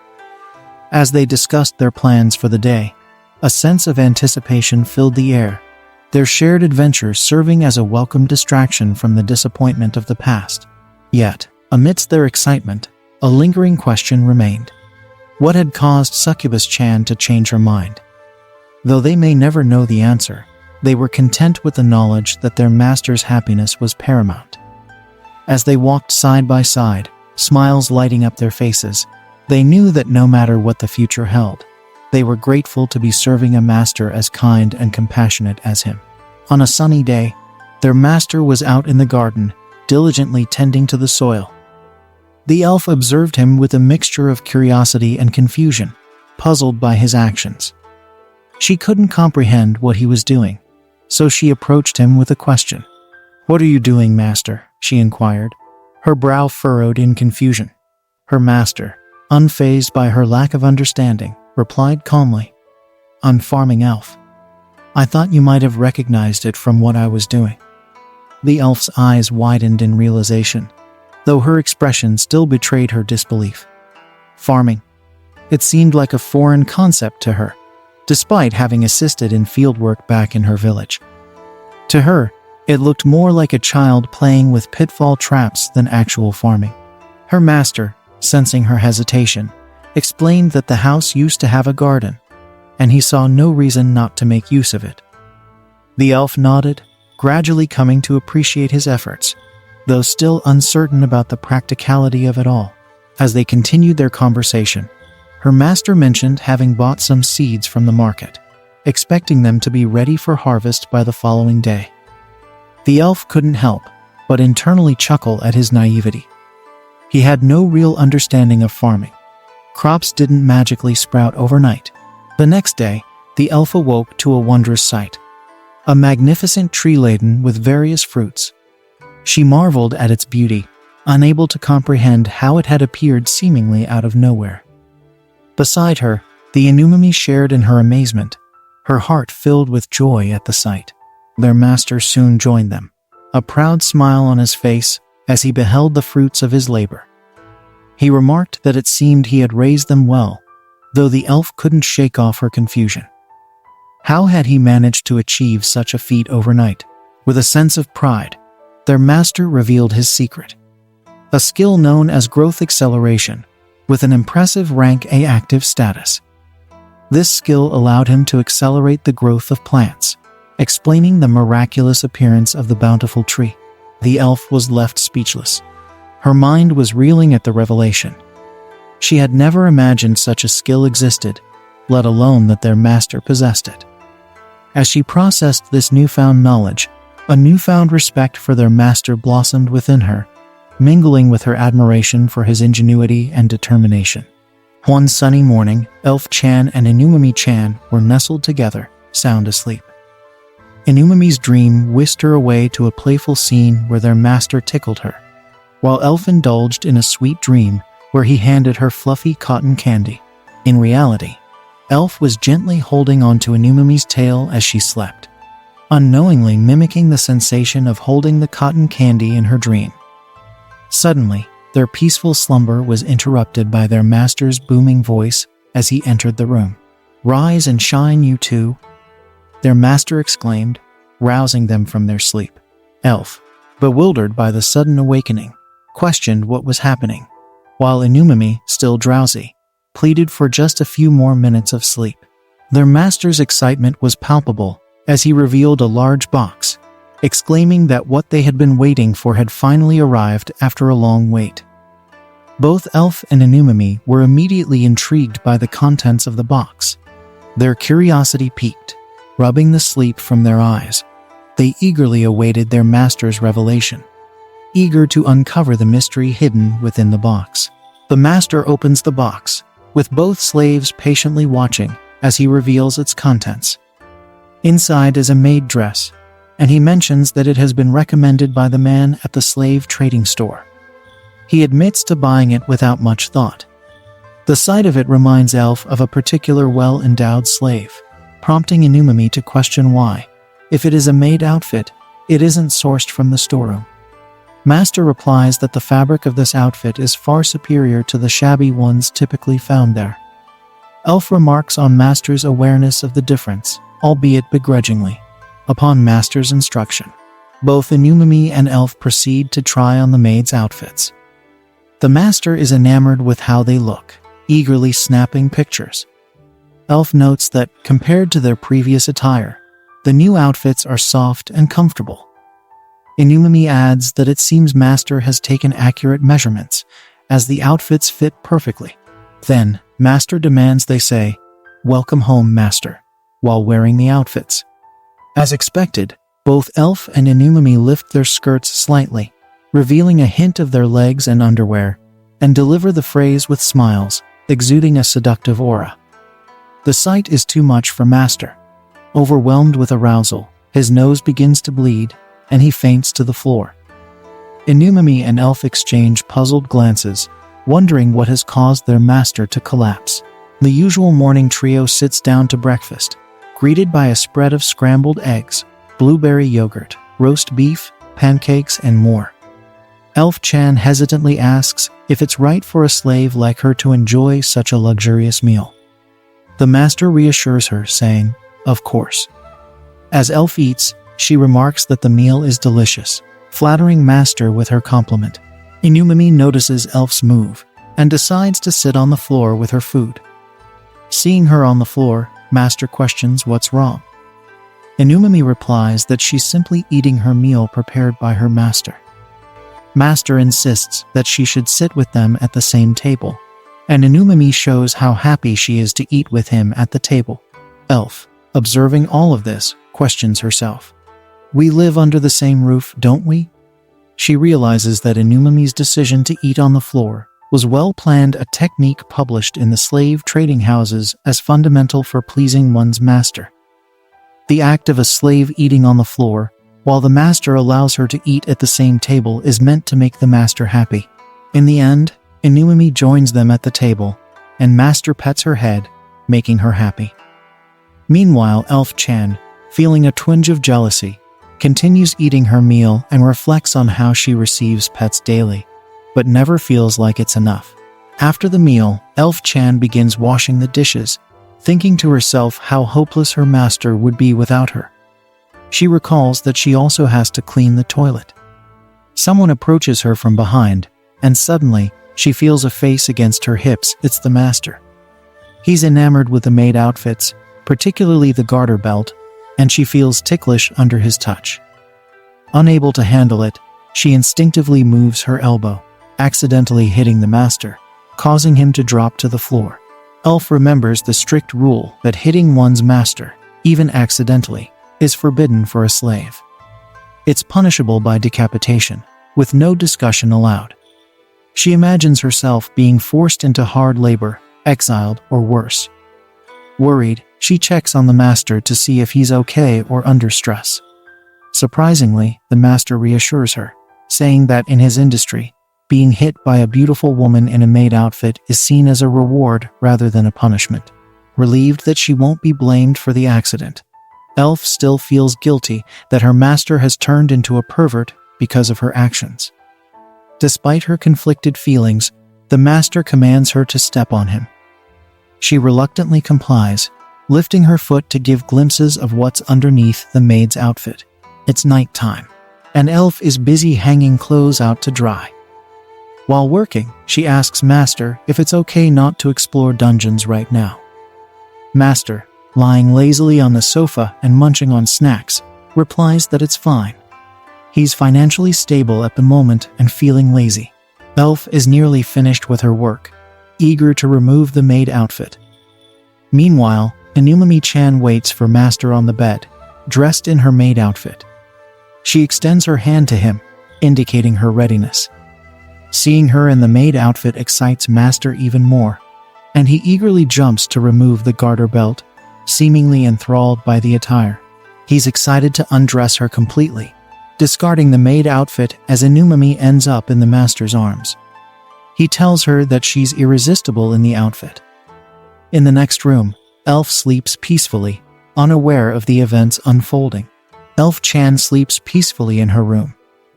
As they discussed their plans for the day, a sense of anticipation filled the air, their shared adventure serving as a welcome distraction from the disappointment of the past. Yet, amidst their excitement, a lingering question remained. What had caused Succubus-chan to change her mind? Though they may never know the answer, they were content with the knowledge that their master's happiness was paramount. As they walked side by side, smiles lighting up their faces, they knew that no matter what the future held, they were grateful to be serving a master as kind and compassionate as him. On a sunny day, their master was out in the garden, diligently tending to the soil. The elf observed him with a mixture of curiosity and confusion, puzzled by his actions. She couldn't comprehend what he was doing, so she approached him with a question. "What are you doing, master?" she inquired, her brow furrowed in confusion. Her master, unfazed by her lack of understanding, replied calmly, "I'm farming elf. I thought you might have recognized it from what I was doing." The elf's eyes widened in realization, though her expression still betrayed her disbelief. Farming. It seemed like a foreign concept to her, despite having assisted in fieldwork back in her village. To her, it looked more like a child playing with pitfall traps than actual farming. Her master, sensing her hesitation, explained that the house used to have a garden, and he saw no reason not to make use of it. The elf nodded, gradually coming to appreciate his efforts, though still uncertain about the practicality of it all. As they continued their conversation, her master mentioned having bought some seeds from the market, expecting them to be ready for harvest by the following day. The elf couldn't help but internally chuckle at his naivety. He had no real understanding of farming. Crops didn't magically sprout overnight. The next day, the elf awoke to a wondrous sight. A magnificent tree laden with various fruits. She marveled at its beauty, unable to comprehend how it had appeared seemingly out of nowhere. Beside her, the Anumami shared in her amazement, her heart filled with joy at the sight. Their master soon joined them, a proud smile on his face as he beheld the fruits of his labor. He remarked that it seemed he had raised them well, though the elf couldn't shake off her confusion. How had he managed to achieve such a feat overnight? With a sense of pride, their master revealed his secret. A skill known as growth acceleration, with an impressive rank A active status. This skill allowed him to accelerate the growth of plants, explaining the miraculous appearance of the bountiful tree. The elf was left speechless. Her mind was reeling at the revelation. She had never imagined such a skill existed, let alone that their master possessed it. As she processed this newfound knowledge, a newfound respect for their master blossomed within her, mingling with her admiration for his ingenuity and determination. One sunny morning, Elf-chan and Inumami-chan were nestled together, sound asleep. Inumami's dream whisked her away to a playful scene where their master tickled her, while Elf indulged in a sweet dream where he handed her fluffy cotton candy. In reality, Elf was gently holding onto Inumami's tail as she slept, unknowingly mimicking the sensation of holding the cotton candy in her dream. Suddenly, their peaceful slumber was interrupted by their master's booming voice, as he entered the room. "Rise and shine, you two," their master exclaimed, rousing them from their sleep. Elf, bewildered by the sudden awakening, questioned what was happening, while Inumami, still drowsy, pleaded for just a few more minutes of sleep. Their master's excitement was palpable as he revealed a large box, exclaiming that what they had been waiting for had finally arrived after a long wait. Both Elf and Inumami were immediately intrigued by the contents of the box. Their curiosity piqued, rubbing the sleep from their eyes. They eagerly awaited their master's revelation, eager to uncover the mystery hidden within the box. The master opens the box, with both slaves patiently watching as he reveals its contents. Inside is a maid dress, and he mentions that it has been recommended by the man at the slave trading store. He admits to buying it without much thought. The sight of it reminds Elf of a particular well-endowed slave, prompting Inumami to question why, if it is a maid outfit, it isn't sourced from the storeroom. Master replies that the fabric of this outfit is far superior to the shabby ones typically found there. Elf remarks on Master's awareness of the difference, albeit begrudgingly. Upon Master's instruction, both Inumami and Elf proceed to try on the maid's outfits. The Master is enamored with how they look, eagerly snapping pictures. Elf notes that, compared to their previous attire, the new outfits are soft and comfortable. Inumami adds that it seems Master has taken accurate measurements, as the outfits fit perfectly. Then, Master demands they say, "Welcome home, Master," while wearing the outfits. As expected, both Elf and Inumami lift their skirts slightly, revealing a hint of their legs and underwear, and deliver the phrase with smiles, exuding a seductive aura. The sight is too much for Master. Overwhelmed with arousal, his nose begins to bleed, and he faints to the floor. Inumami and Elf exchange puzzled glances, wondering what has caused their master to collapse. The usual morning trio sits down to breakfast, greeted by a spread of scrambled eggs, blueberry yogurt, roast beef, pancakes, and more. Elf-chan hesitantly asks if it's right for a slave like her to enjoy such a luxurious meal. The master reassures her, saying, "Of course." As Elf eats, she remarks that the meal is delicious, flattering Master with her compliment. Inumami notices Elf's move and decides to sit on the floor with her food. Seeing her on the floor, Master questions what's wrong. Inumami replies that she's simply eating her meal prepared by her master. Master insists that she should sit with them at the same table, and Inumami shows how happy she is to eat with him at the table. Elf, observing all of this, questions herself. "We live under the same roof, don't we?" She realizes that Inumami's decision to eat on the floor was well-planned, a technique published in the slave trading houses as fundamental for pleasing one's master. The act of a slave eating on the floor, while the master allows her to eat at the same table, is meant to make the master happy. In the end, Inumami joins them at the table, and Master pets her head, making her happy. Meanwhile, Elf-chan, feeling a twinge of jealousy, continues eating her meal and reflects on how she receives pets daily, but never feels like it's enough. After the meal, Elf-chan begins washing the dishes, thinking to herself how hopeless her master would be without her. She recalls that she also has to clean the toilet. Someone approaches her from behind, and suddenly, she feels a face against her hips. It's the master. He's enamored with the maid outfits, particularly the garter belt, and she feels ticklish under his touch. Unable to handle it, she instinctively moves her elbow, accidentally hitting the master, causing him to drop to the floor. Elf remembers the strict rule that hitting one's master, even accidentally, is forbidden for a slave. It's punishable by decapitation, with no discussion allowed. She imagines herself being forced into hard labor, exiled, or worse. Worried, she checks on the master to see if he's okay or under stress. Surprisingly, the master reassures her, saying that in his industry, being hit by a beautiful woman in a maid outfit is seen as a reward rather than a punishment. Relieved that she won't be blamed for the accident, Elf still feels guilty that her master has turned into a pervert because of her actions. Despite her conflicted feelings, the master commands her to step on him. She reluctantly complies, lifting her foot to give glimpses of what's underneath the maid's outfit. It's nighttime. An elf is busy hanging clothes out to dry. While working, she asks Master if it's okay not to explore dungeons right now. Master, lying lazily on the sofa and munching on snacks, replies that it's fine. He's financially stable at the moment and feeling lazy. Elf is nearly finished with her work, eager to remove the maid outfit. Meanwhile, Inumami-chan waits for Master on the bed, dressed in her maid outfit. She extends her hand to him, indicating her readiness. Seeing her in the maid outfit excites Master even more, and he eagerly jumps to remove the garter belt, seemingly enthralled by the attire. He's excited to undress her completely, discarding the maid outfit as Inumami ends up in the Master's arms. He tells her that she's irresistible in the outfit. In the next room, Elf sleeps peacefully, unaware of the events unfolding. Elf-chan sleeps peacefully in her room,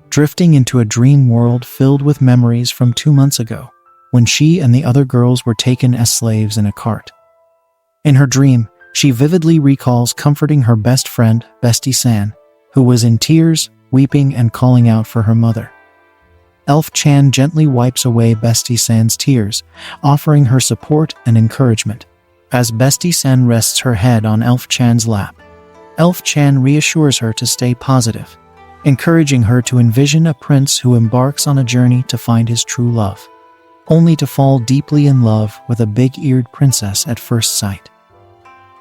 drifting into a dream world filled with memories from 2 months ago, when she and the other girls were taken as slaves in a cart. In her dream, she vividly recalls comforting her best friend, Bestie-san, who was in tears, weeping and calling out for her mother. Elf-chan gently wipes away Bestie-san's tears, offering her support and encouragement. As Bestie-san rests her head on Elf-chan's lap, Elf-chan reassures her to stay positive, encouraging her to envision a prince who embarks on a journey to find his true love, only to fall deeply in love with a big-eared princess at first sight.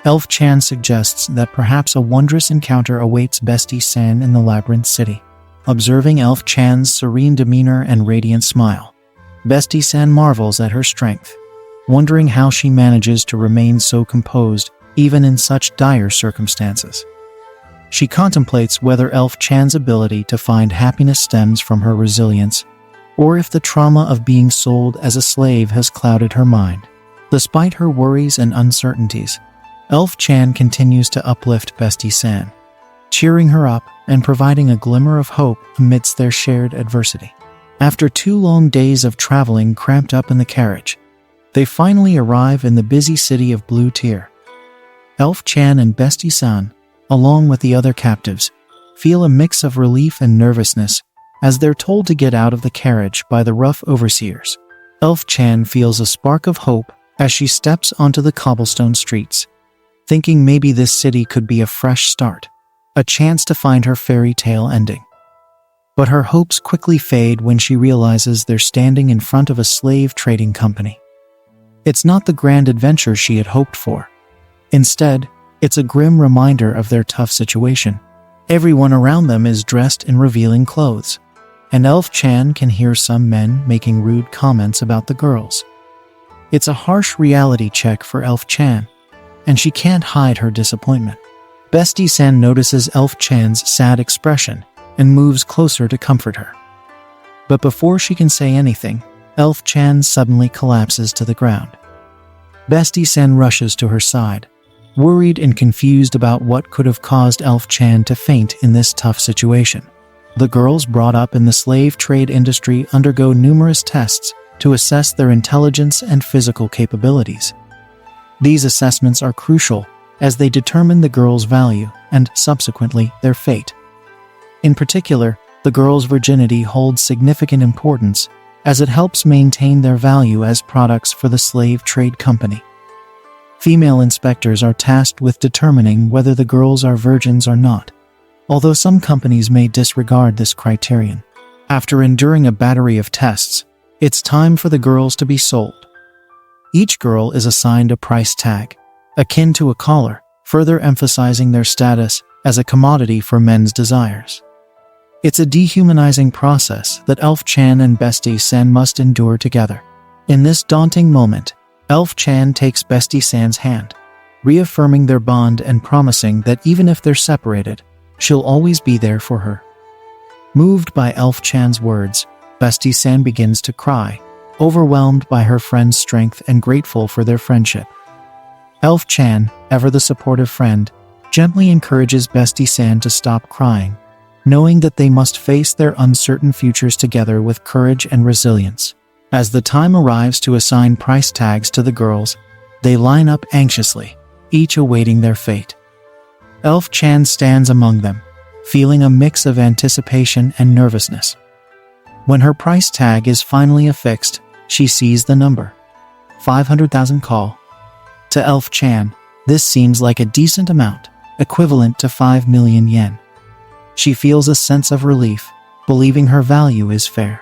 Elf-chan suggests that perhaps a wondrous encounter awaits Bestie-san in the Labyrinth City. Observing Elf-chan's serene demeanor and radiant smile, Bestie-san marvels at her strength, wondering how she manages to remain so composed even in such dire circumstances. She contemplates whether Elf-chan's ability to find happiness stems from her resilience, or if the trauma of being sold as a slave has clouded her mind. Despite her worries and uncertainties, Elf-chan continues to uplift Bestie-san, cheering her up and providing a glimmer of hope amidst their shared adversity. After 2 long days of traveling cramped up in the carriage, they finally arrive in the busy city of Blue Tier. Elf-chan and Bestie-san, along with the other captives, feel a mix of relief and nervousness as they're told to get out of the carriage by the rough overseers. Elf-chan feels a spark of hope as she steps onto the cobblestone streets, thinking maybe this city could be a fresh start, a chance to find her fairy tale ending. But her hopes quickly fade when she realizes they're standing in front of a slave trading company. It's not the grand adventure she had hoped for. Instead, it's a grim reminder of their tough situation. Everyone around them is dressed in revealing clothes, and Elf-chan can hear some men making rude comments about the girls. It's a harsh reality check for Elf-chan, and she can't hide her disappointment. Bestie-san notices Elf-chan's sad expression and moves closer to comfort her. But before she can say anything, Elf-chan suddenly collapses to the ground. Bestie-san rushes to her side, worried and confused about what could have caused Elf-chan to faint in this tough situation. The girls brought up in the slave trade industry undergo numerous tests to assess their intelligence and physical capabilities. These assessments are crucial as they determine the girls' value and, subsequently, their fate. In particular, the girls' virginity holds significant importance as it helps maintain their value as products for the slave trade company. Female inspectors are tasked with determining whether the girls are virgins or not, although some companies may disregard this criterion. After enduring a battery of tests, it's time for the girls to be sold. Each girl is assigned a price tag, akin to a collar, further emphasizing their status as a commodity for men's desires. It's a dehumanizing process that Elf-chan and Bestie-san must endure together. In this daunting moment, Elf-chan takes Bestie-san's hand, reaffirming their bond and promising that even if they're separated, she'll always be there for her. Moved by Elf-chan's words, Bestie-san begins to cry, overwhelmed by her friend's strength and grateful for their friendship. Elf-chan, ever the supportive friend, gently encourages Bestie-san to stop crying, knowing that they must face their uncertain futures together with courage and resilience. As the time arrives to assign price tags to the girls, They line up anxiously, each awaiting their fate. Elf Chan stands among them, feeling a mix of anticipation and nervousness. When her price tag is finally affixed, she sees the number. 500,000 call. To Elf Chan, this seems like a decent amount, equivalent to 5 million yen. She feels a sense of relief, believing her value is fair.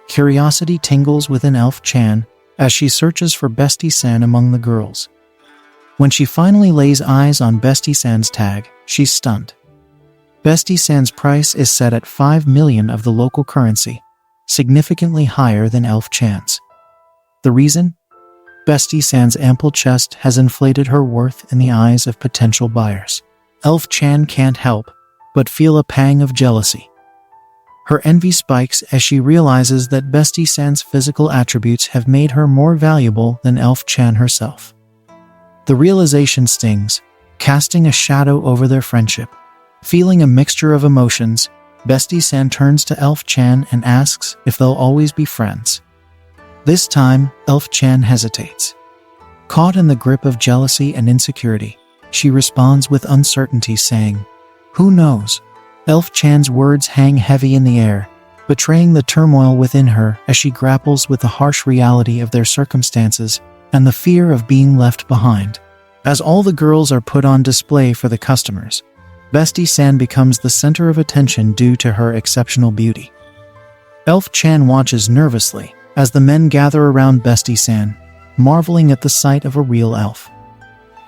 Curiosity tingles within Elf Chan as she searches for Bestie-san among the girls. When she finally lays eyes on Bestie-san's tag, she's stunned. Bestie-san's price is set at 5 million of the local currency, significantly higher than Elf Chan's. The reason? Bestie-san's ample chest has inflated her worth in the eyes of potential buyers. Elf Chan can't help but feel a pang of jealousy. Her envy spikes as she realizes that Bestie-san's physical attributes have made her more valuable than Elf Chan herself. The realization stings, casting a shadow over their friendship. Feeling a mixture of emotions, Bestie-san turns to Elf Chan and asks if they'll always be friends. This time, Elf Chan hesitates. Caught in the grip of jealousy and insecurity, she responds with uncertainty, saying, "Who knows?" Elf Chan's words hang heavy in the air, betraying the turmoil within her as she grapples with the harsh reality of their circumstances and the fear of being left behind. As all the girls are put on display for the customers, Bestie-san becomes the center of attention due to her exceptional beauty. Elf Chan watches nervously as the men gather around Bestie-san, marveling at the sight of a real elf.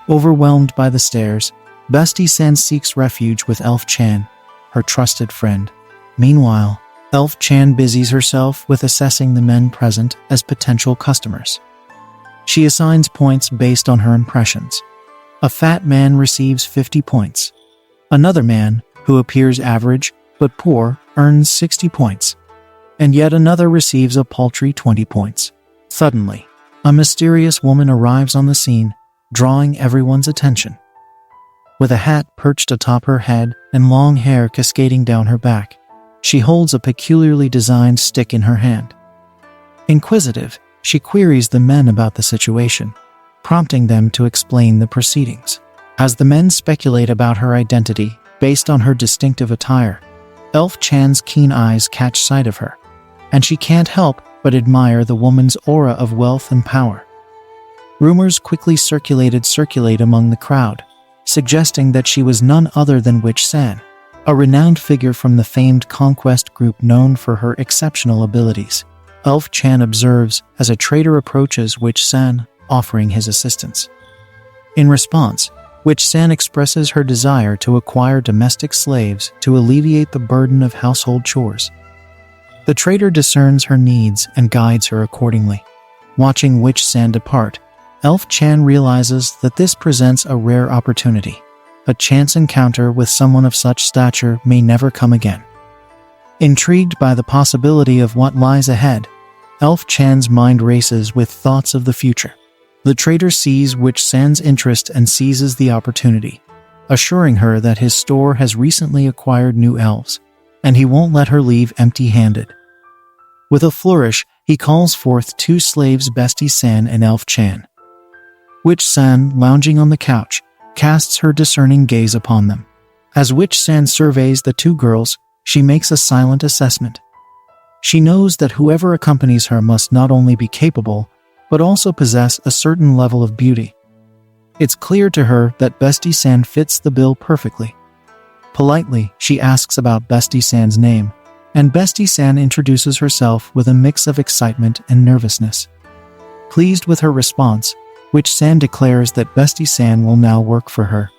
Overwhelmed by the stares, Bestie-san seeks refuge with Elf Chan, her trusted friend. Meanwhile, Elf Chan busies herself with assessing the men present as potential customers. She assigns points based on her impressions. A fat man receives 50 points. Another man, who appears average but poor, earns 60 points. And yet another receives a paltry 20 points. Suddenly, a mysterious woman arrives on the scene, drawing everyone's attention. With a hat perched atop her head and long hair cascading down her back, she holds a peculiarly designed stick in her hand. Inquisitive, she queries the men about the situation, prompting them to explain the proceedings. As the men speculate about her identity based on her distinctive attire, Elf Chan's keen eyes catch sight of her, and she can't help but admire the woman's aura of wealth and power. Rumors quickly circulate among the crowd, suggesting that she was none other than Witch-san, a renowned figure from the famed conquest group known for her exceptional abilities. Elf Chan observes as a trader approaches Witch-san, offering his assistance. In response, Witch-san expresses her desire to acquire domestic slaves to alleviate the burden of household chores. The trader discerns her needs and guides her accordingly. Watching Witch-san depart, Elf Chan realizes that this presents a rare opportunity. A chance encounter with someone of such stature may never come again. Intrigued by the possibility of what lies ahead, Elf Chan's mind races with thoughts of the future. The trader sees Witch-san's interest and seizes the opportunity, assuring her that his store has recently acquired new elves, and he won't let her leave empty-handed. With a flourish, he calls forth two slaves, Bestie-san and Elf Chan. Witch-san, lounging on the couch, casts her discerning gaze upon them. As Witch-san surveys the two girls, she makes a silent assessment. She knows that whoever accompanies her must not only be capable, but also possess a certain level of beauty. It's clear to her that Bestie-san fits the bill perfectly. Politely, she asks about Bestie-san's name, and Bestie-san introduces herself with a mix of excitement and nervousness. Pleased with her response, Witch-san declares that Bestie-san will now work for her.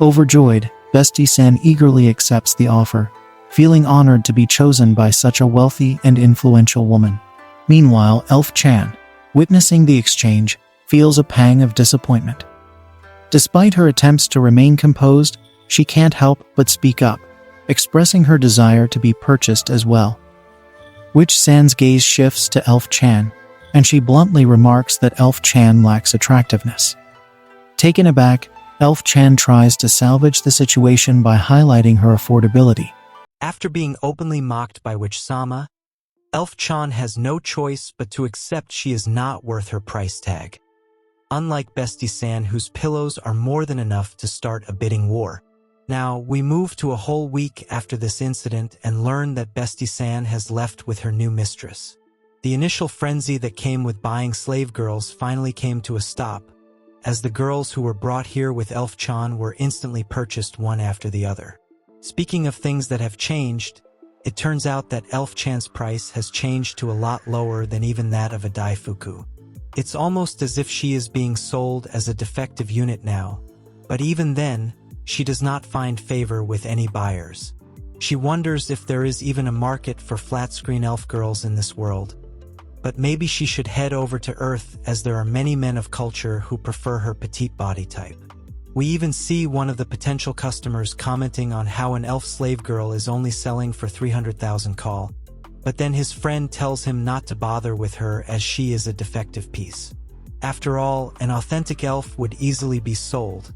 Overjoyed, Bestie-san eagerly accepts the offer, feeling honored to be chosen by such a wealthy and influential woman. Meanwhile, Elf Chan, witnessing the exchange, feels a pang of disappointment. Despite her attempts to remain composed, she can't help but speak up, expressing her desire to be purchased as well. Witch-san's gaze shifts to Elf Chan, and she bluntly remarks that Elf Chan lacks attractiveness. Taken aback, Elf Chan tries to salvage the situation by highlighting her affordability. After being openly mocked by Witch-sama, Elf Chan has no choice but to accept she is not worth her price tag. unlike Bestie-san, whose pillows are more than enough to start a bidding war. Now, we move to a whole week after this incident and learn that Bestie-san has left with her new mistress. The initial frenzy that came with buying slave girls finally came to a stop, as the girls who were brought here with Elf-chan were instantly purchased one after the other. Speaking of things that have changed, it turns out that Elf-chan's price has changed to a lot lower than even that of a daifuku. It's almost as if she is being sold as a defective unit now, but even then, she does not find favor with any buyers. She wonders if there is even a market for flat-screen elf girls in this world. But maybe she should head over to Earth, as there are many men of culture who prefer her petite body type. We even see one of the potential customers commenting on how an elf slave girl is only selling for 300,000 call, but then his friend tells him not to bother with her as she is a defective piece. After all, an authentic elf would easily be sold,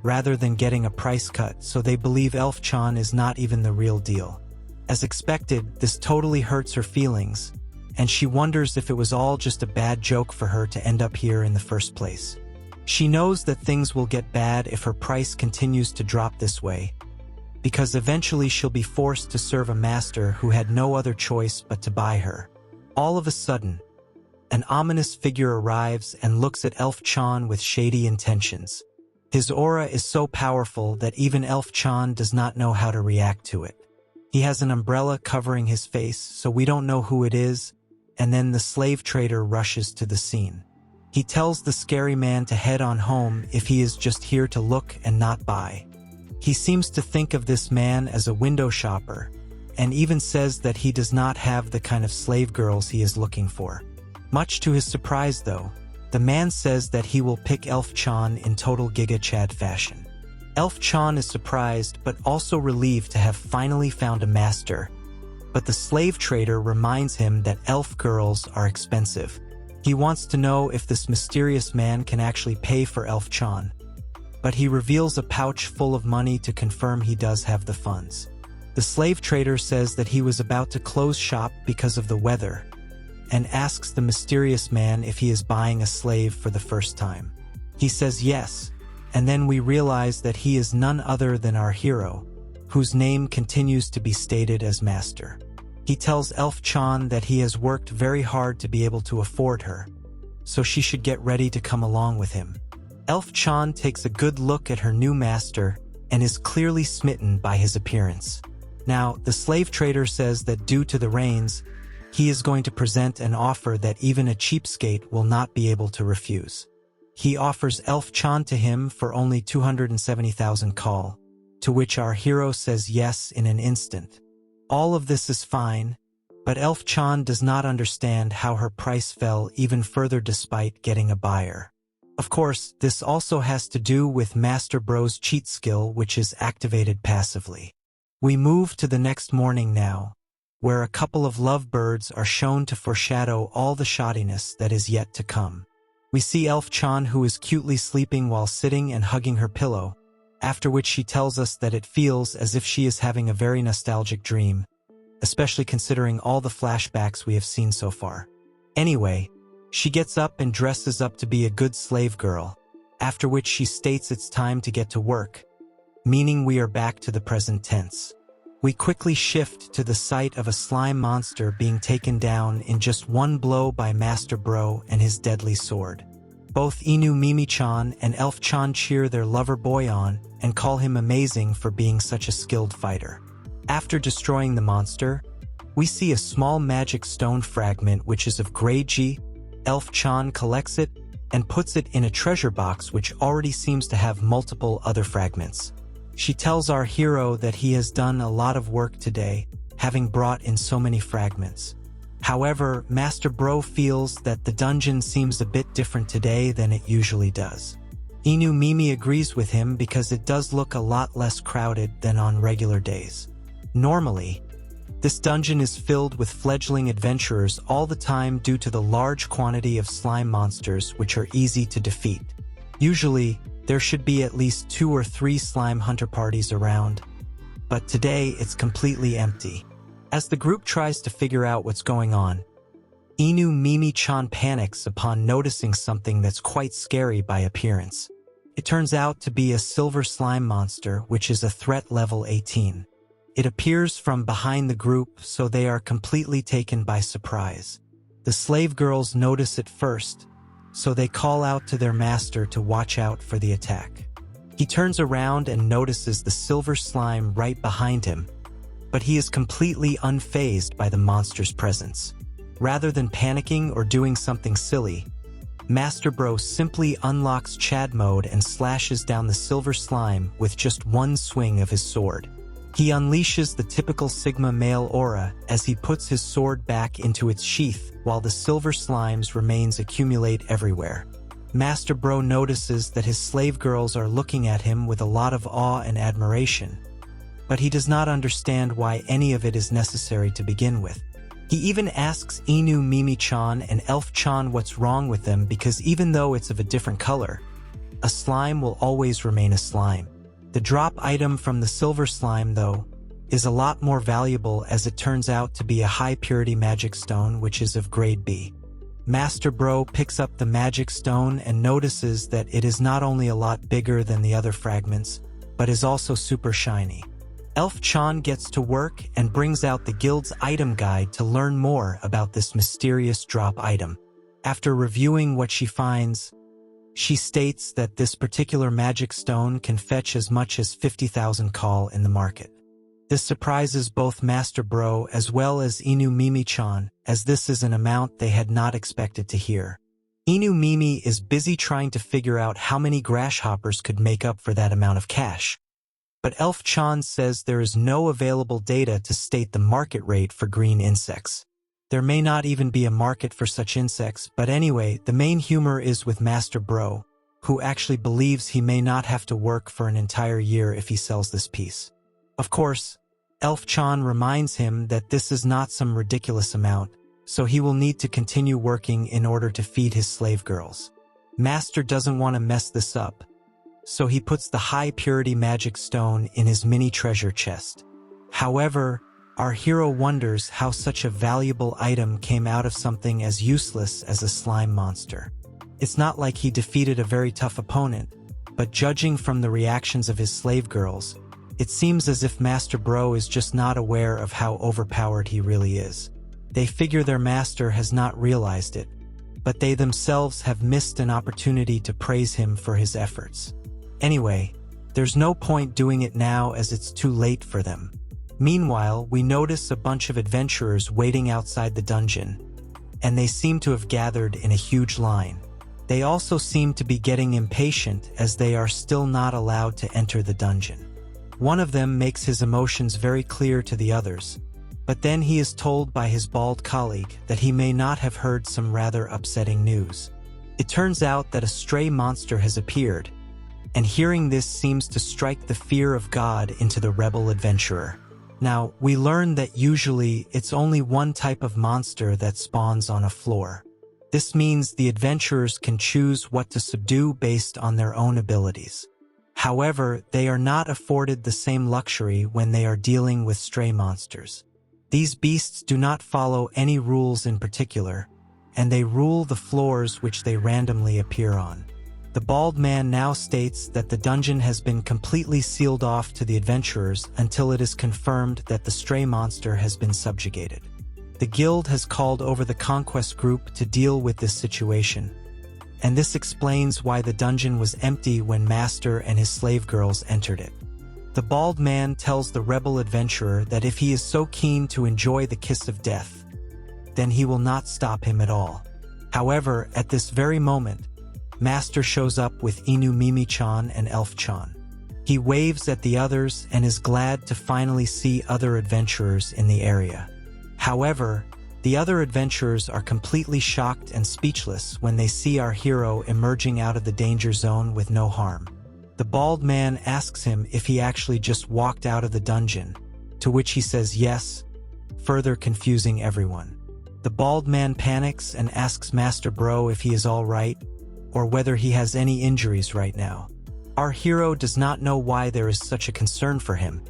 rather than getting a price cut, so they believe Elf-chan is not even the real deal. As expected, this totally hurts her feelings, and she wonders if it was all just a bad joke for her to end up here in the first place. She knows that things will get bad if her price continues to drop this way, because eventually she'll be forced to serve a master who had no other choice but to buy her. All of a sudden, an ominous figure arrives and looks at Elf-chan with shady intentions. His aura is so powerful that even Elf-chan does not know how to react to it. He has an umbrella covering his face, so we don't know who it is, and then the slave trader rushes to the scene. He tells the scary man to head on home if he is just here to look and not buy. He seems to think of this man as a window shopper, and even says that he does not have the kind of slave girls he is looking for. Much to his surprise, though, the man says that he will pick Elf-chan in total Giga Chad fashion. Elf-chan is surprised but also relieved to have finally found a master, but the slave trader reminds him that elf girls are expensive. He wants to know if this mysterious man can actually pay for Elf-chan, but he reveals a pouch full of money to confirm he does have the funds. The slave trader says that he was about to close shop because of the weather, and asks the mysterious man if he is buying a slave for the first time. He says yes, and then we realize that he is none other than our hero, whose name continues to be stated as Master. He tells Elf-chan that he has worked very hard to be able to afford her, so she should get ready to come along with him. Elf-chan takes a good look at her new master and is clearly smitten by his appearance. Now, the slave trader says that due to the rains, he is going to present an offer that even a cheapskate will not be able to refuse. He offers Elf-chan to him for only 270,000 call, to which our hero says yes in an instant. All of this is fine, but Elf-chan does not understand how her price fell even further despite getting a buyer. Of course, this also has to do with Master Bro's cheat skill, which is activated passively. We move to the next morning now, where a couple of lovebirds are shown to foreshadow all the shoddiness that is yet to come. We see Elf-chan, who is cutely sleeping while sitting and hugging her pillow, after which she tells us that it feels as if she is having a very nostalgic dream, especially considering all the flashbacks we have seen so far. Anyway, she gets up and dresses up to be a good slave girl, after which she states it's time to get to work, meaning we are back to the present tense. We quickly shift to the sight of a slime monster being taken down in just one blow by Master Bro and his deadly sword. Both Inu Mimi-chan and Elf-chan cheer their lover boy on and call him amazing for being such a skilled fighter. After destroying the monster, we see a small magic stone fragment which is of gray G. Elf-chan collects it and puts it in a treasure box which already seems to have multiple other fragments. She tells our hero that he has done a lot of work today, having brought in so many fragments. However, Master Bro feels that the dungeon seems a bit different today than it usually does. Inu Mimi agrees with him because it does look a lot less crowded than on regular days. Normally, this dungeon is filled with fledgling adventurers all the time due to the large quantity of slime monsters which are easy to defeat. Usually, there should be at least 2 or 3 slime hunter parties around, but today it's completely empty. As the group tries to figure out what's going on, Inu Mimi-chan panics upon noticing something that's quite scary by appearance. It turns out to be a silver slime monster, which is a threat level 18. It appears from behind the group, so they are completely taken by surprise. The slave girls notice it first, so they call out to their master to watch out for the attack. He turns around and notices the silver slime right behind him, but he is completely unfazed by the monster's presence. Rather than panicking or doing something silly, Master Bro simply unlocks Chad mode and slashes down the silver slime with just one swing of his sword. He unleashes the typical Sigma male aura as he puts his sword back into its sheath while the silver slime's remains accumulate everywhere. Master Bro notices that his slave girls are looking at him with a lot of awe and admiration, but he does not understand why any of it is necessary to begin with. He even asks Inu Mimi-chan and Elf-chan what's wrong with them because even though it's of a different color, a slime will always remain a slime. The drop item from the silver slime, though, is a lot more valuable as it turns out to be a high-purity magic stone which is of grade B. Master Bro picks up the magic stone and notices that it is not only a lot bigger than the other fragments, but is also super shiny. Elf-chan gets to work and brings out the guild's item guide to learn more about this mysterious drop item. After reviewing what she finds, she states that this particular magic stone can fetch as much as 50,000 call in the market. This surprises both Master Bro as well as Inu Mimi-chan, as this is an amount they had not expected to hear. Inu Mimi is busy trying to figure out how many grasshoppers could make up for that amount of cash. But Elf-chan says there is no available data to state the market rate for green insects. There may not even be a market for such insects, but anyway, the main humor is with Master Bro, who actually believes he may not have to work for an entire year if he sells this piece. Of course, Elf-chan reminds him that this is not some ridiculous amount, so he will need to continue working in order to feed his slave girls. Master doesn't want to mess this up, so he puts the high-purity magic stone in his mini treasure chest. However, our hero wonders how such a valuable item came out of something as useless as a slime monster. It's not like he defeated a very tough opponent, but judging from the reactions of his slave girls, it seems as if Master Bro is just not aware of how overpowered he really is. They figure their master has not realized it, but they themselves have missed an opportunity to praise him for his efforts. Anyway, there's no point doing it now as it's too late for them. Meanwhile, we notice a bunch of adventurers waiting outside the dungeon, and they seem to have gathered in a huge line. They also seem to be getting impatient as they are still not allowed to enter the dungeon. One of them makes his emotions very clear to the others, but then he is told by his bald colleague that he may not have heard some rather upsetting news. It turns out that a stray monster has appeared, and hearing this seems to strike the fear of God into the rebel adventurer. Now, we learn that usually it's only one type of monster that spawns on a floor. This means the adventurers can choose what to subdue based on their own abilities. However, they are not afforded the same luxury when they are dealing with stray monsters. These beasts do not follow any rules in particular, and they rule the floors which they randomly appear on. The bald man now states that the dungeon has been completely sealed off to the adventurers until it is confirmed that the stray monster has been subjugated. The guild has called over the conquest group to deal with this situation, and this explains why the dungeon was empty when Master and his slave girls entered it. The bald man tells the rebel adventurer that if he is so keen to enjoy the kiss of death, then he will not stop him at all. However, at this very moment, Master shows up with Inu Mimi-chan and Elf-chan. He waves at the others and is glad to finally see other adventurers in the area. However, the other adventurers are completely shocked and speechless when they see our hero emerging out of the danger zone with no harm. The bald man asks him if he actually just walked out of the dungeon, to which he says yes, further confusing everyone. The bald man panics and asks Master Bro if he is all right, or whether he has any injuries right now. Our hero does not know why there is such a concern for him,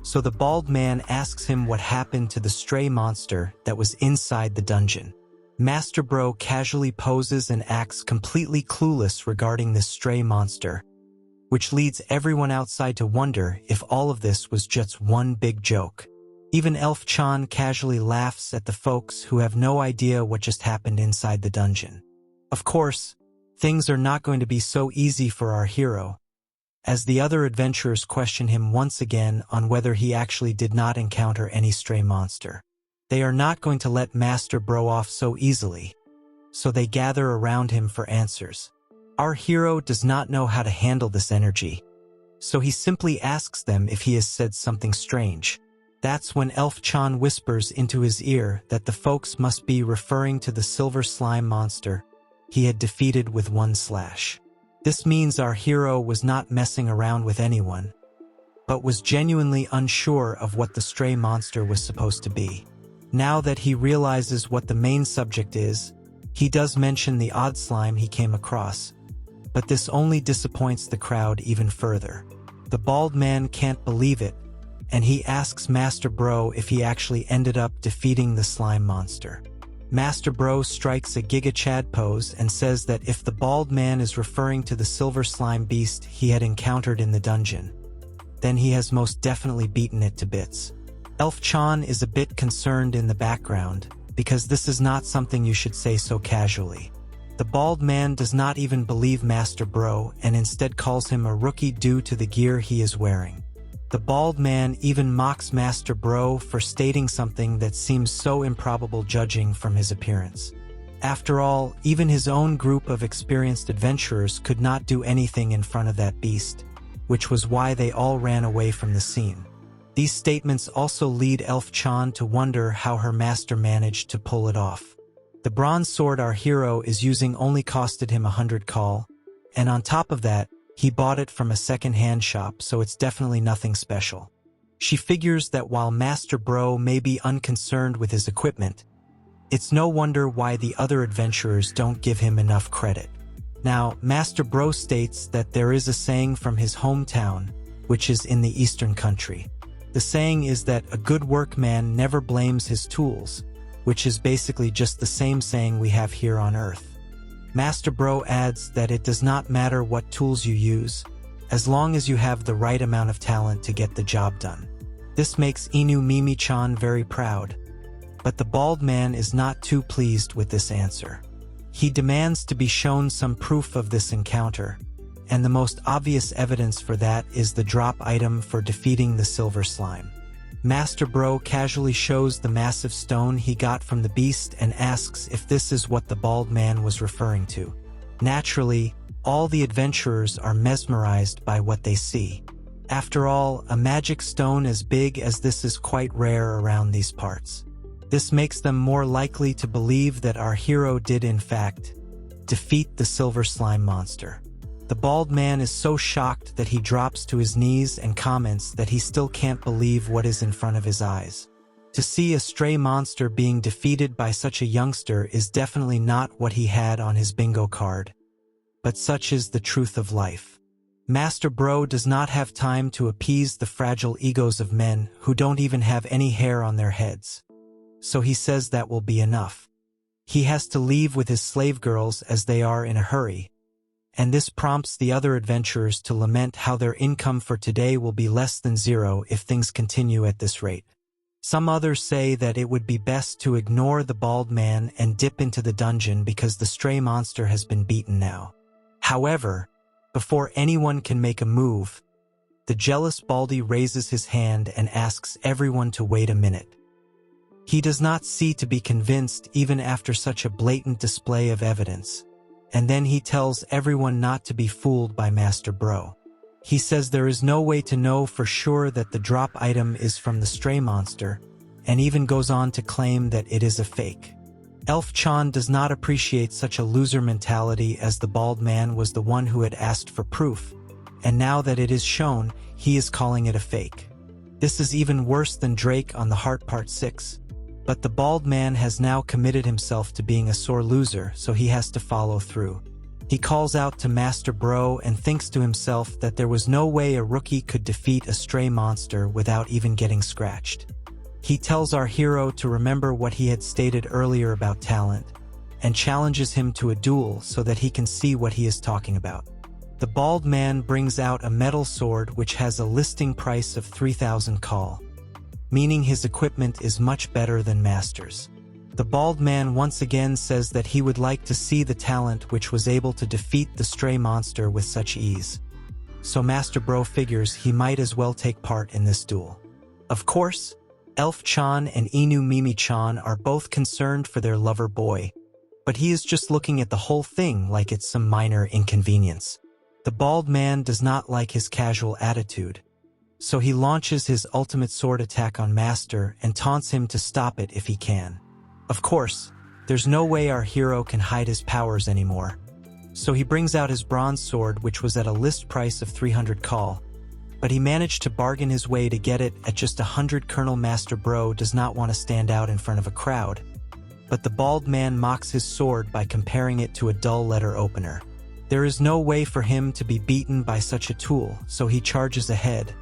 so the bald man asks him what happened to the stray monster that was inside the dungeon. Master Bro casually poses and acts completely clueless regarding this stray monster, which leads everyone outside to wonder if all of this was just one big joke. Even Elf-chan casually laughs at the folks who have no idea what just happened inside the dungeon. Of course, things are not going to be so easy for our hero, as the other adventurers question him once again on whether he actually did not encounter any stray monster. They are not going to let Master Bro off so easily, so they gather around him for answers. Our hero does not know how to handle this energy, so he simply asks them if he has said something strange. That's when Elf-chan whispers into his ear that the folks must be referring to the silver slime monster he had defeated with one slash. This means our hero was not messing around with anyone, but was genuinely unsure of what the stray monster was supposed to be. Now that he realizes what the main subject is, he does mention the odd slime he came across, but this only disappoints the crowd even further. The bald man can't believe it, and he asks Master Bro if he actually ended up defeating the slime monster. Master Bro strikes a Giga Chad pose and says that if the bald man is referring to the silver slime beast he had encountered in the dungeon, then he has most definitely beaten it to bits. Elf-chan is a bit concerned in the background, because this is not something you should say so casually. The bald man does not even believe Master Bro and instead calls him a rookie due to the gear he is wearing. The bald man even mocks Master Bro for stating something that seems so improbable judging from his appearance. After all, even his own group of experienced adventurers could not do anything in front of that beast, which was why they all ran away from the scene. These statements also lead Elf-chan to wonder how her master managed to pull it off. The bronze sword our hero is using only costed him 100 call, and on top of that, he bought it from a second-hand shop, so it's definitely nothing special. She figures that while Master Bro may be unconcerned with his equipment, it's no wonder why the other adventurers don't give him enough credit. Now, Master Bro states that there is a saying from his hometown, which is in the eastern country. The saying is that a good workman never blames his tools, which is basically just the same saying we have here on Earth. Master Bro adds that it does not matter what tools you use, as long as you have the right amount of talent to get the job done. This makes Inu Mimi-chan very proud, but the bald man is not too pleased with this answer. He demands to be shown some proof of this encounter, and the most obvious evidence for that is the drop item for defeating the silver slime. Master Bro casually shows the massive stone he got from the beast and asks if this is what the bald man was referring to. Naturally, all the adventurers are mesmerized by what they see. After all, a magic stone as big as this is quite rare around these parts. This makes them more likely to believe that our hero did in fact defeat the silver slime monster. The bald man is so shocked that he drops to his knees and comments that he still can't believe what is in front of his eyes. To see a stray monster being defeated by such a youngster is definitely not what he had on his bingo card. But such is the truth of life. Master Bro does not have time to appease the fragile egos of men who don't even have any hair on their heads. So he says that will be enough. He has to leave with his slave girls as they are in a hurry, and this prompts the other adventurers to lament how their income for today will be less than zero if things continue at this rate. Some others say that it would be best to ignore the bald man and dip into the dungeon because the stray monster has been beaten now. However, before anyone can make a move, the jealous Baldy raises his hand and asks everyone to wait a minute. He does not seem to be convinced even after such a blatant display of evidence. And then he tells everyone not to be fooled by Master Bro. He says there is no way to know for sure that the drop item is from the stray monster, and even goes on to claim that it is a fake. Elf-chan does not appreciate such a loser mentality, as the bald man was the one who had asked for proof, and now that it is shown, he is calling it a fake. This is even worse than Drake on the Heart Part 6. But the bald man has now committed himself to being a sore loser, so he has to follow through. He calls out to Master Bro and thinks to himself that there was no way a rookie could defeat a stray monster without even getting scratched. He tells our hero to remember what he had stated earlier about talent, and challenges him to a duel so that he can see what he is talking about. The bald man brings out a metal sword which has a listing price of 3,000 call, meaning his equipment is much better than Master's. The bald man once again says that he would like to see the talent which was able to defeat the stray monster with such ease. So Master Bro figures he might as well take part in this duel. Of course, Elf-chan and Inu Mimi-chan are both concerned for their lover boy, but he is just looking at the whole thing like it's some minor inconvenience. The bald man does not like his casual attitude, so he launches his ultimate sword attack on Master and taunts him to stop it if he can. Of course, there's no way our hero can hide his powers anymore, so he brings out his bronze sword which was at a list price of 300 call, but he managed to bargain his way to get it at just 100. Colonel Master Bro does not want to stand out in front of a crowd, but the bald man mocks his sword by comparing it to a dull letter opener. There is no way for him to be beaten by such a tool, so he charges ahead.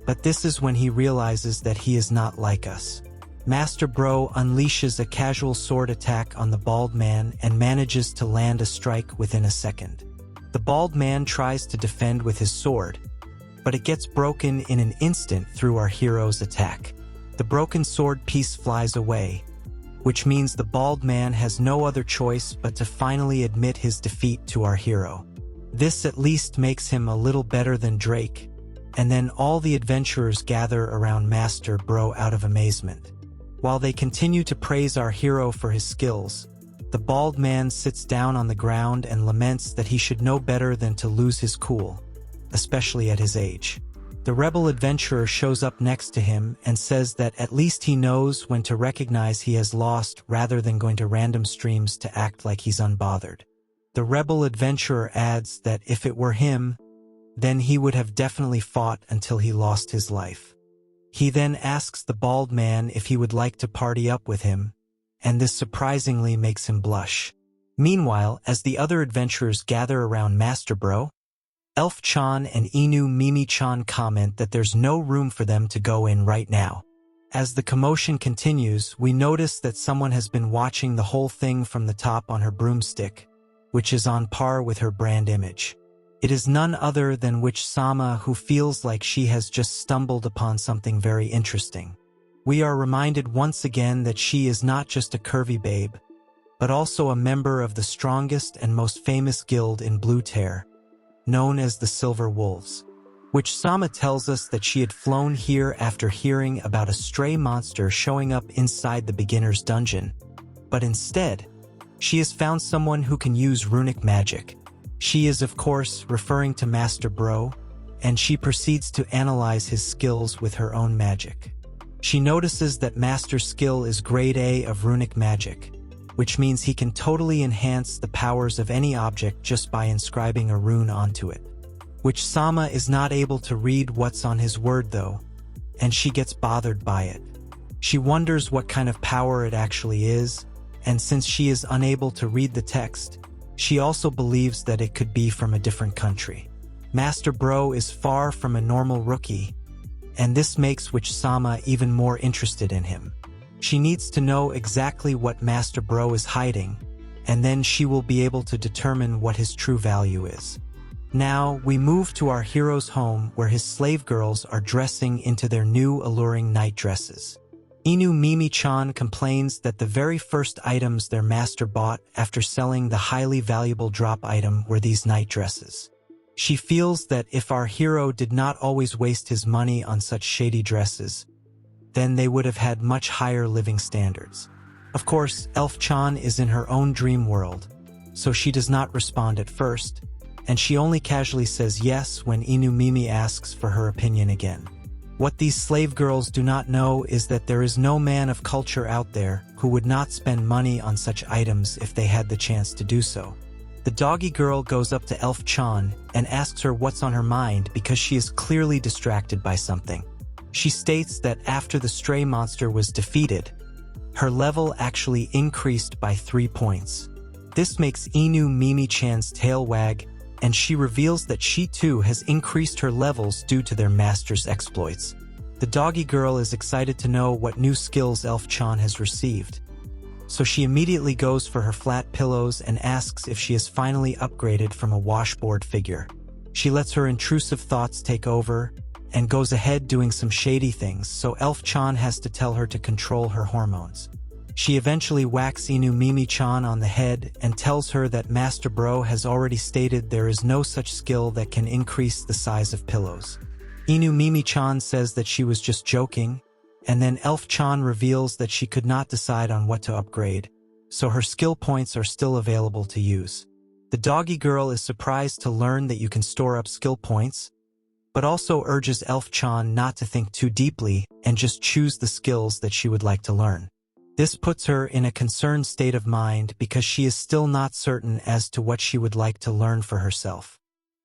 But this is when he realizes that he is not like us. Master Bro unleashes a casual sword attack on the bald man and manages to land a strike within a second. The bald man tries to defend with his sword, but it gets broken in an instant through our hero's attack. The broken sword piece flies away, which means the bald man has no other choice but to finally admit his defeat to our hero. This at least makes him a little better than Drake, and then all the adventurers gather around Master Bro out of amazement. While they continue to praise our hero for his skills, the bald man sits down on the ground and laments that he should know better than to lose his cool, especially at his age. The rebel adventurer shows up next to him and says that at least he knows when to recognize he has lost rather than going to random streams to act like he's unbothered. The rebel adventurer adds that if it were him, then he would have definitely fought until he lost his life. He then asks the bald man if he would like to party up with him, and this surprisingly makes him blush. Meanwhile, as the other adventurers gather around Master Bro, Elf-chan and Inu Mimi-chan comment that there's no room for them to go in right now. As the commotion continues, we notice that someone has been watching the whole thing from the top on her broomstick, which is on par with her brand image. It is none other than Witch-sama, who feels like she has just stumbled upon something very interesting. We are reminded once again that she is not just a curvy babe, but also a member of the strongest and most famous guild in Blue Tear, known as the Silver Wolves. Witch-sama tells us that she had flown here after hearing about a stray monster showing up inside the beginner's dungeon, but instead, she has found someone who can use runic magic. She is, of course, referring to Master Bro, and she proceeds to analyze his skills with her own magic. She notices that Master's skill is grade A of runic magic, which means he can totally enhance the powers of any object just by inscribing a rune onto it. Witch-sama is not able to read what's on his word though, and she gets bothered by it. She wonders what kind of power it actually is, and since she is unable to read the text, she also believes that it could be from a different country. Master Bro is far from a normal rookie, and this makes Witch-sama even more interested in him. She needs to know exactly what Master Bro is hiding, and then she will be able to determine what his true value is. Now, we move to our hero's home where his slave girls are dressing into their new alluring night dresses. Inu Mimi-chan complains that the very first items their master bought after selling the highly valuable drop item were these night dresses. She feels that if our hero did not always waste his money on such shady dresses, then they would have had much higher living standards. Of course, Elf-chan is in her own dream world, so she does not respond at first, and she only casually says yes when Inu Mimi asks for her opinion again. What these slave girls do not know is that there is no man of culture out there who would not spend money on such items if they had the chance to do so. The doggy girl goes up to Elf-chan and asks her what's on her mind because she is clearly distracted by something. She states that after the stray monster was defeated, her level actually increased by 3 points. This makes Inu Mimi-chan's tail wag, and she reveals that she too has increased her levels due to their master's exploits. The doggy girl is excited to know what new skills Elf-chan has received, so she immediately goes for her flat pillows and asks if she is finally upgraded from a washboard figure. She lets her intrusive thoughts take over and goes ahead doing some shady things, so Elf-chan has to tell her to control her hormones. She eventually whacks Inu Mimi-chan on the head and tells her that Master Bro has already stated there is no such skill that can increase the size of pillows. Inu Mimi-chan says that she was just joking, and then Elf-chan reveals that she could not decide on what to upgrade, so her skill points are still available to use. The doggy girl is surprised to learn that you can store up skill points, but also urges Elf-chan not to think too deeply and just choose the skills that she would like to learn. This puts her in a concerned state of mind because she is still not certain as to what she would like to learn for herself.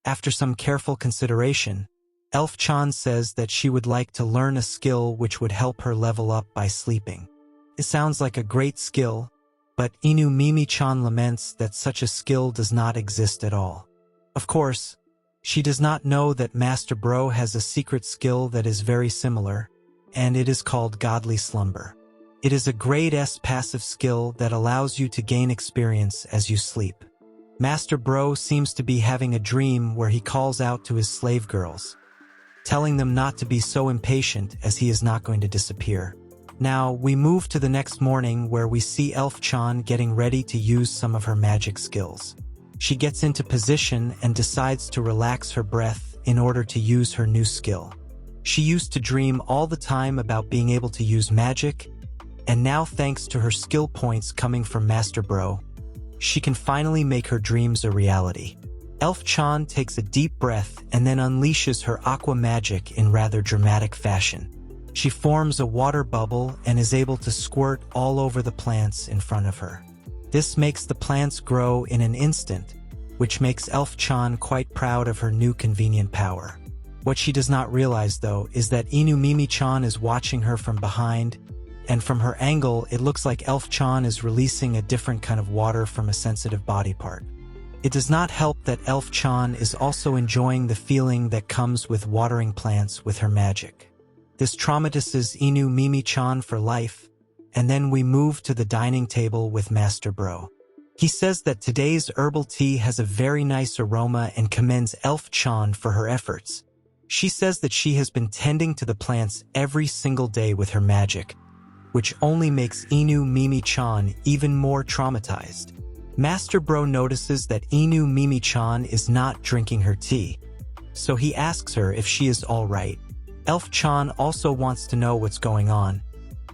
After some careful consideration, Elf-chan says that she would like to learn a skill which would help her level up by sleeping. It sounds like a great skill, but Inu Mimi-chan laments that such a skill does not exist at all. Of course, she does not know that Master Bro has a secret skill that is very similar, and it is called Godly Slumber. It is a grade S passive skill that allows you to gain experience as you sleep. Master Bro seems to be having a dream where he calls out to his slave girls, telling them not to be so impatient as he is not going to disappear. Now, we move to the next morning where we see Elf-chan getting ready to use some of her magic skills. She gets into position and decides to relax her breath in order to use her new skill. She used to dream all the time about being able to use magic, and now thanks to her skill points coming from Master Bro, she can finally make her dreams a reality. Elf-chan takes a deep breath and then unleashes her aqua magic in rather dramatic fashion. She forms a water bubble and is able to squirt all over the plants in front of her. This makes the plants grow in an instant, which makes Elf-chan quite proud of her new convenient power. What she does not realize, though, is that Inu Mimi-chan is watching her from behind, and from her angle, it looks like Elf-chan is releasing a different kind of water from a sensitive body part. It does not help that Elf-chan is also enjoying the feeling that comes with watering plants with her magic. This traumatizes Inu Mimi-chan for life, and then we move to the dining table with Master Bro. He says that today's herbal tea has a very nice aroma and commends Elf-chan for her efforts. She says that she has been tending to the plants every single day with her magic, which only makes Inu Mimi-chan even more traumatized. Master Bro notices that Inu Mimi-chan is not drinking her tea, so he asks her if she is all right. Elf-chan also wants to know what's going on,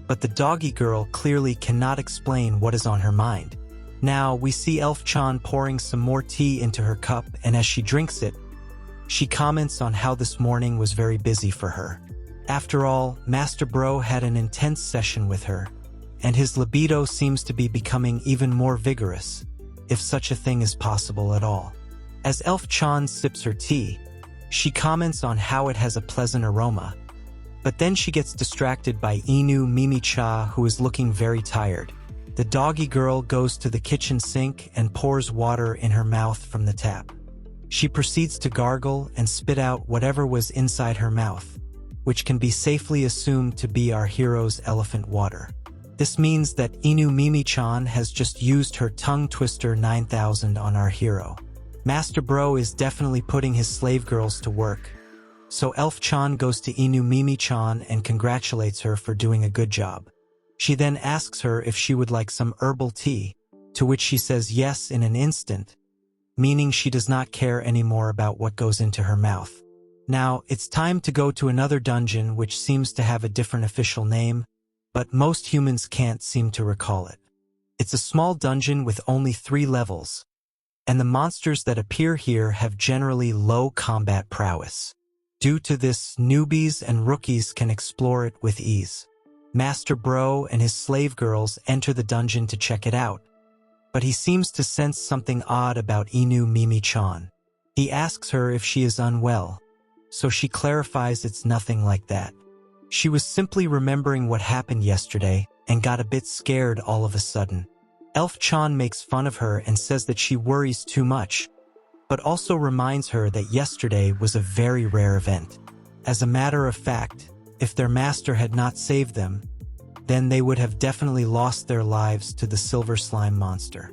but the doggy girl clearly cannot explain what is on her mind. Now, we see Elf-chan pouring some more tea into her cup, and as she drinks it, she comments on how this morning was very busy for her. After all, Master Bro had an intense session with her, and his libido seems to be becoming even more vigorous, if such a thing is possible at all. As Elf-chan sips her tea, she comments on how it has a pleasant aroma, but then she gets distracted by Inu Mimi-chan, who is looking very tired. The doggy girl goes to the kitchen sink and pours water in her mouth from the tap. She proceeds to gargle and spit out whatever was inside her mouth, which can be safely assumed to be our hero's elephant water. This means that Inu Mimi-chan has just used her tongue twister 9000 on our hero. Master Bro is definitely putting his slave girls to work, so Elf-chan goes to Inu Mimi-chan and congratulates her for doing a good job. She then asks her if she would like some herbal tea, to which she says yes in an instant, meaning she does not care anymore about what goes into her mouth. Now, it's time to go to another dungeon which seems to have a different official name, but most humans can't seem to recall it. It's a small dungeon with only 3 levels, and the monsters that appear here have generally low combat prowess. Due to this, newbies and rookies can explore it with ease. Master Bro and his slave girls enter the dungeon to check it out, but he seems to sense something odd about Inu Mimi-chan. He asks her if she is unwell, so she clarifies it's nothing like that. She was simply remembering what happened yesterday and got a bit scared all of a sudden. Elf-chan makes fun of her and says that she worries too much, but also reminds her that yesterday was a very rare event. As a matter of fact, if their master had not saved them, then they would have definitely lost their lives to the silver slime monster.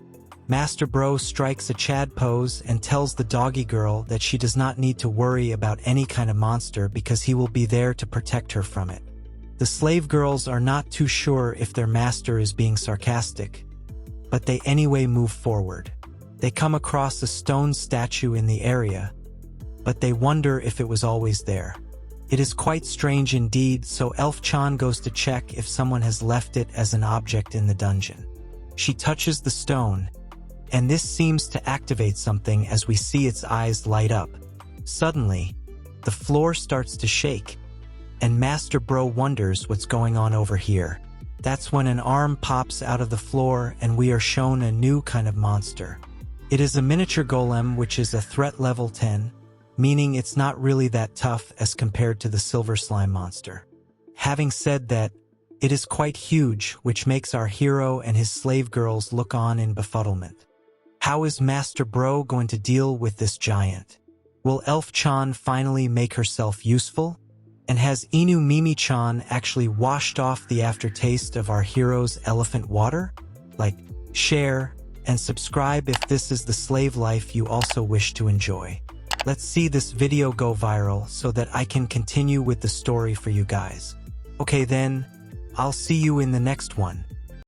Master Bro strikes a Chad pose and tells the doggy girl that she does not need to worry about any kind of monster because he will be there to protect her from it. The slave girls are not too sure if their master is being sarcastic, but they anyway move forward. They come across a stone statue in the area, but they wonder if it was always there. It is quite strange indeed, so Elf-chan goes to check if someone has left it as an object in the dungeon. She touches the stone, and this seems to activate something as we see its eyes light up. Suddenly, the floor starts to shake, and Master Bro wonders what's going on over here. That's when an arm pops out of the floor and we are shown a new kind of monster. It is a miniature golem which is a threat level 10, meaning it's not really that tough as compared to the silver slime monster. Having said that, it is quite huge, which makes our hero and his slave girls look on in befuddlement. How is Master Bro going to deal with this giant? Will Elf-chan finally make herself useful? And has Inu Mimi-chan actually washed off the aftertaste of our hero's elephant water? Like, share, and subscribe if this is the slave life you also wish to enjoy. Let's see this video go viral so that I can continue with the story for you guys. Okay then, I'll see you in the next one.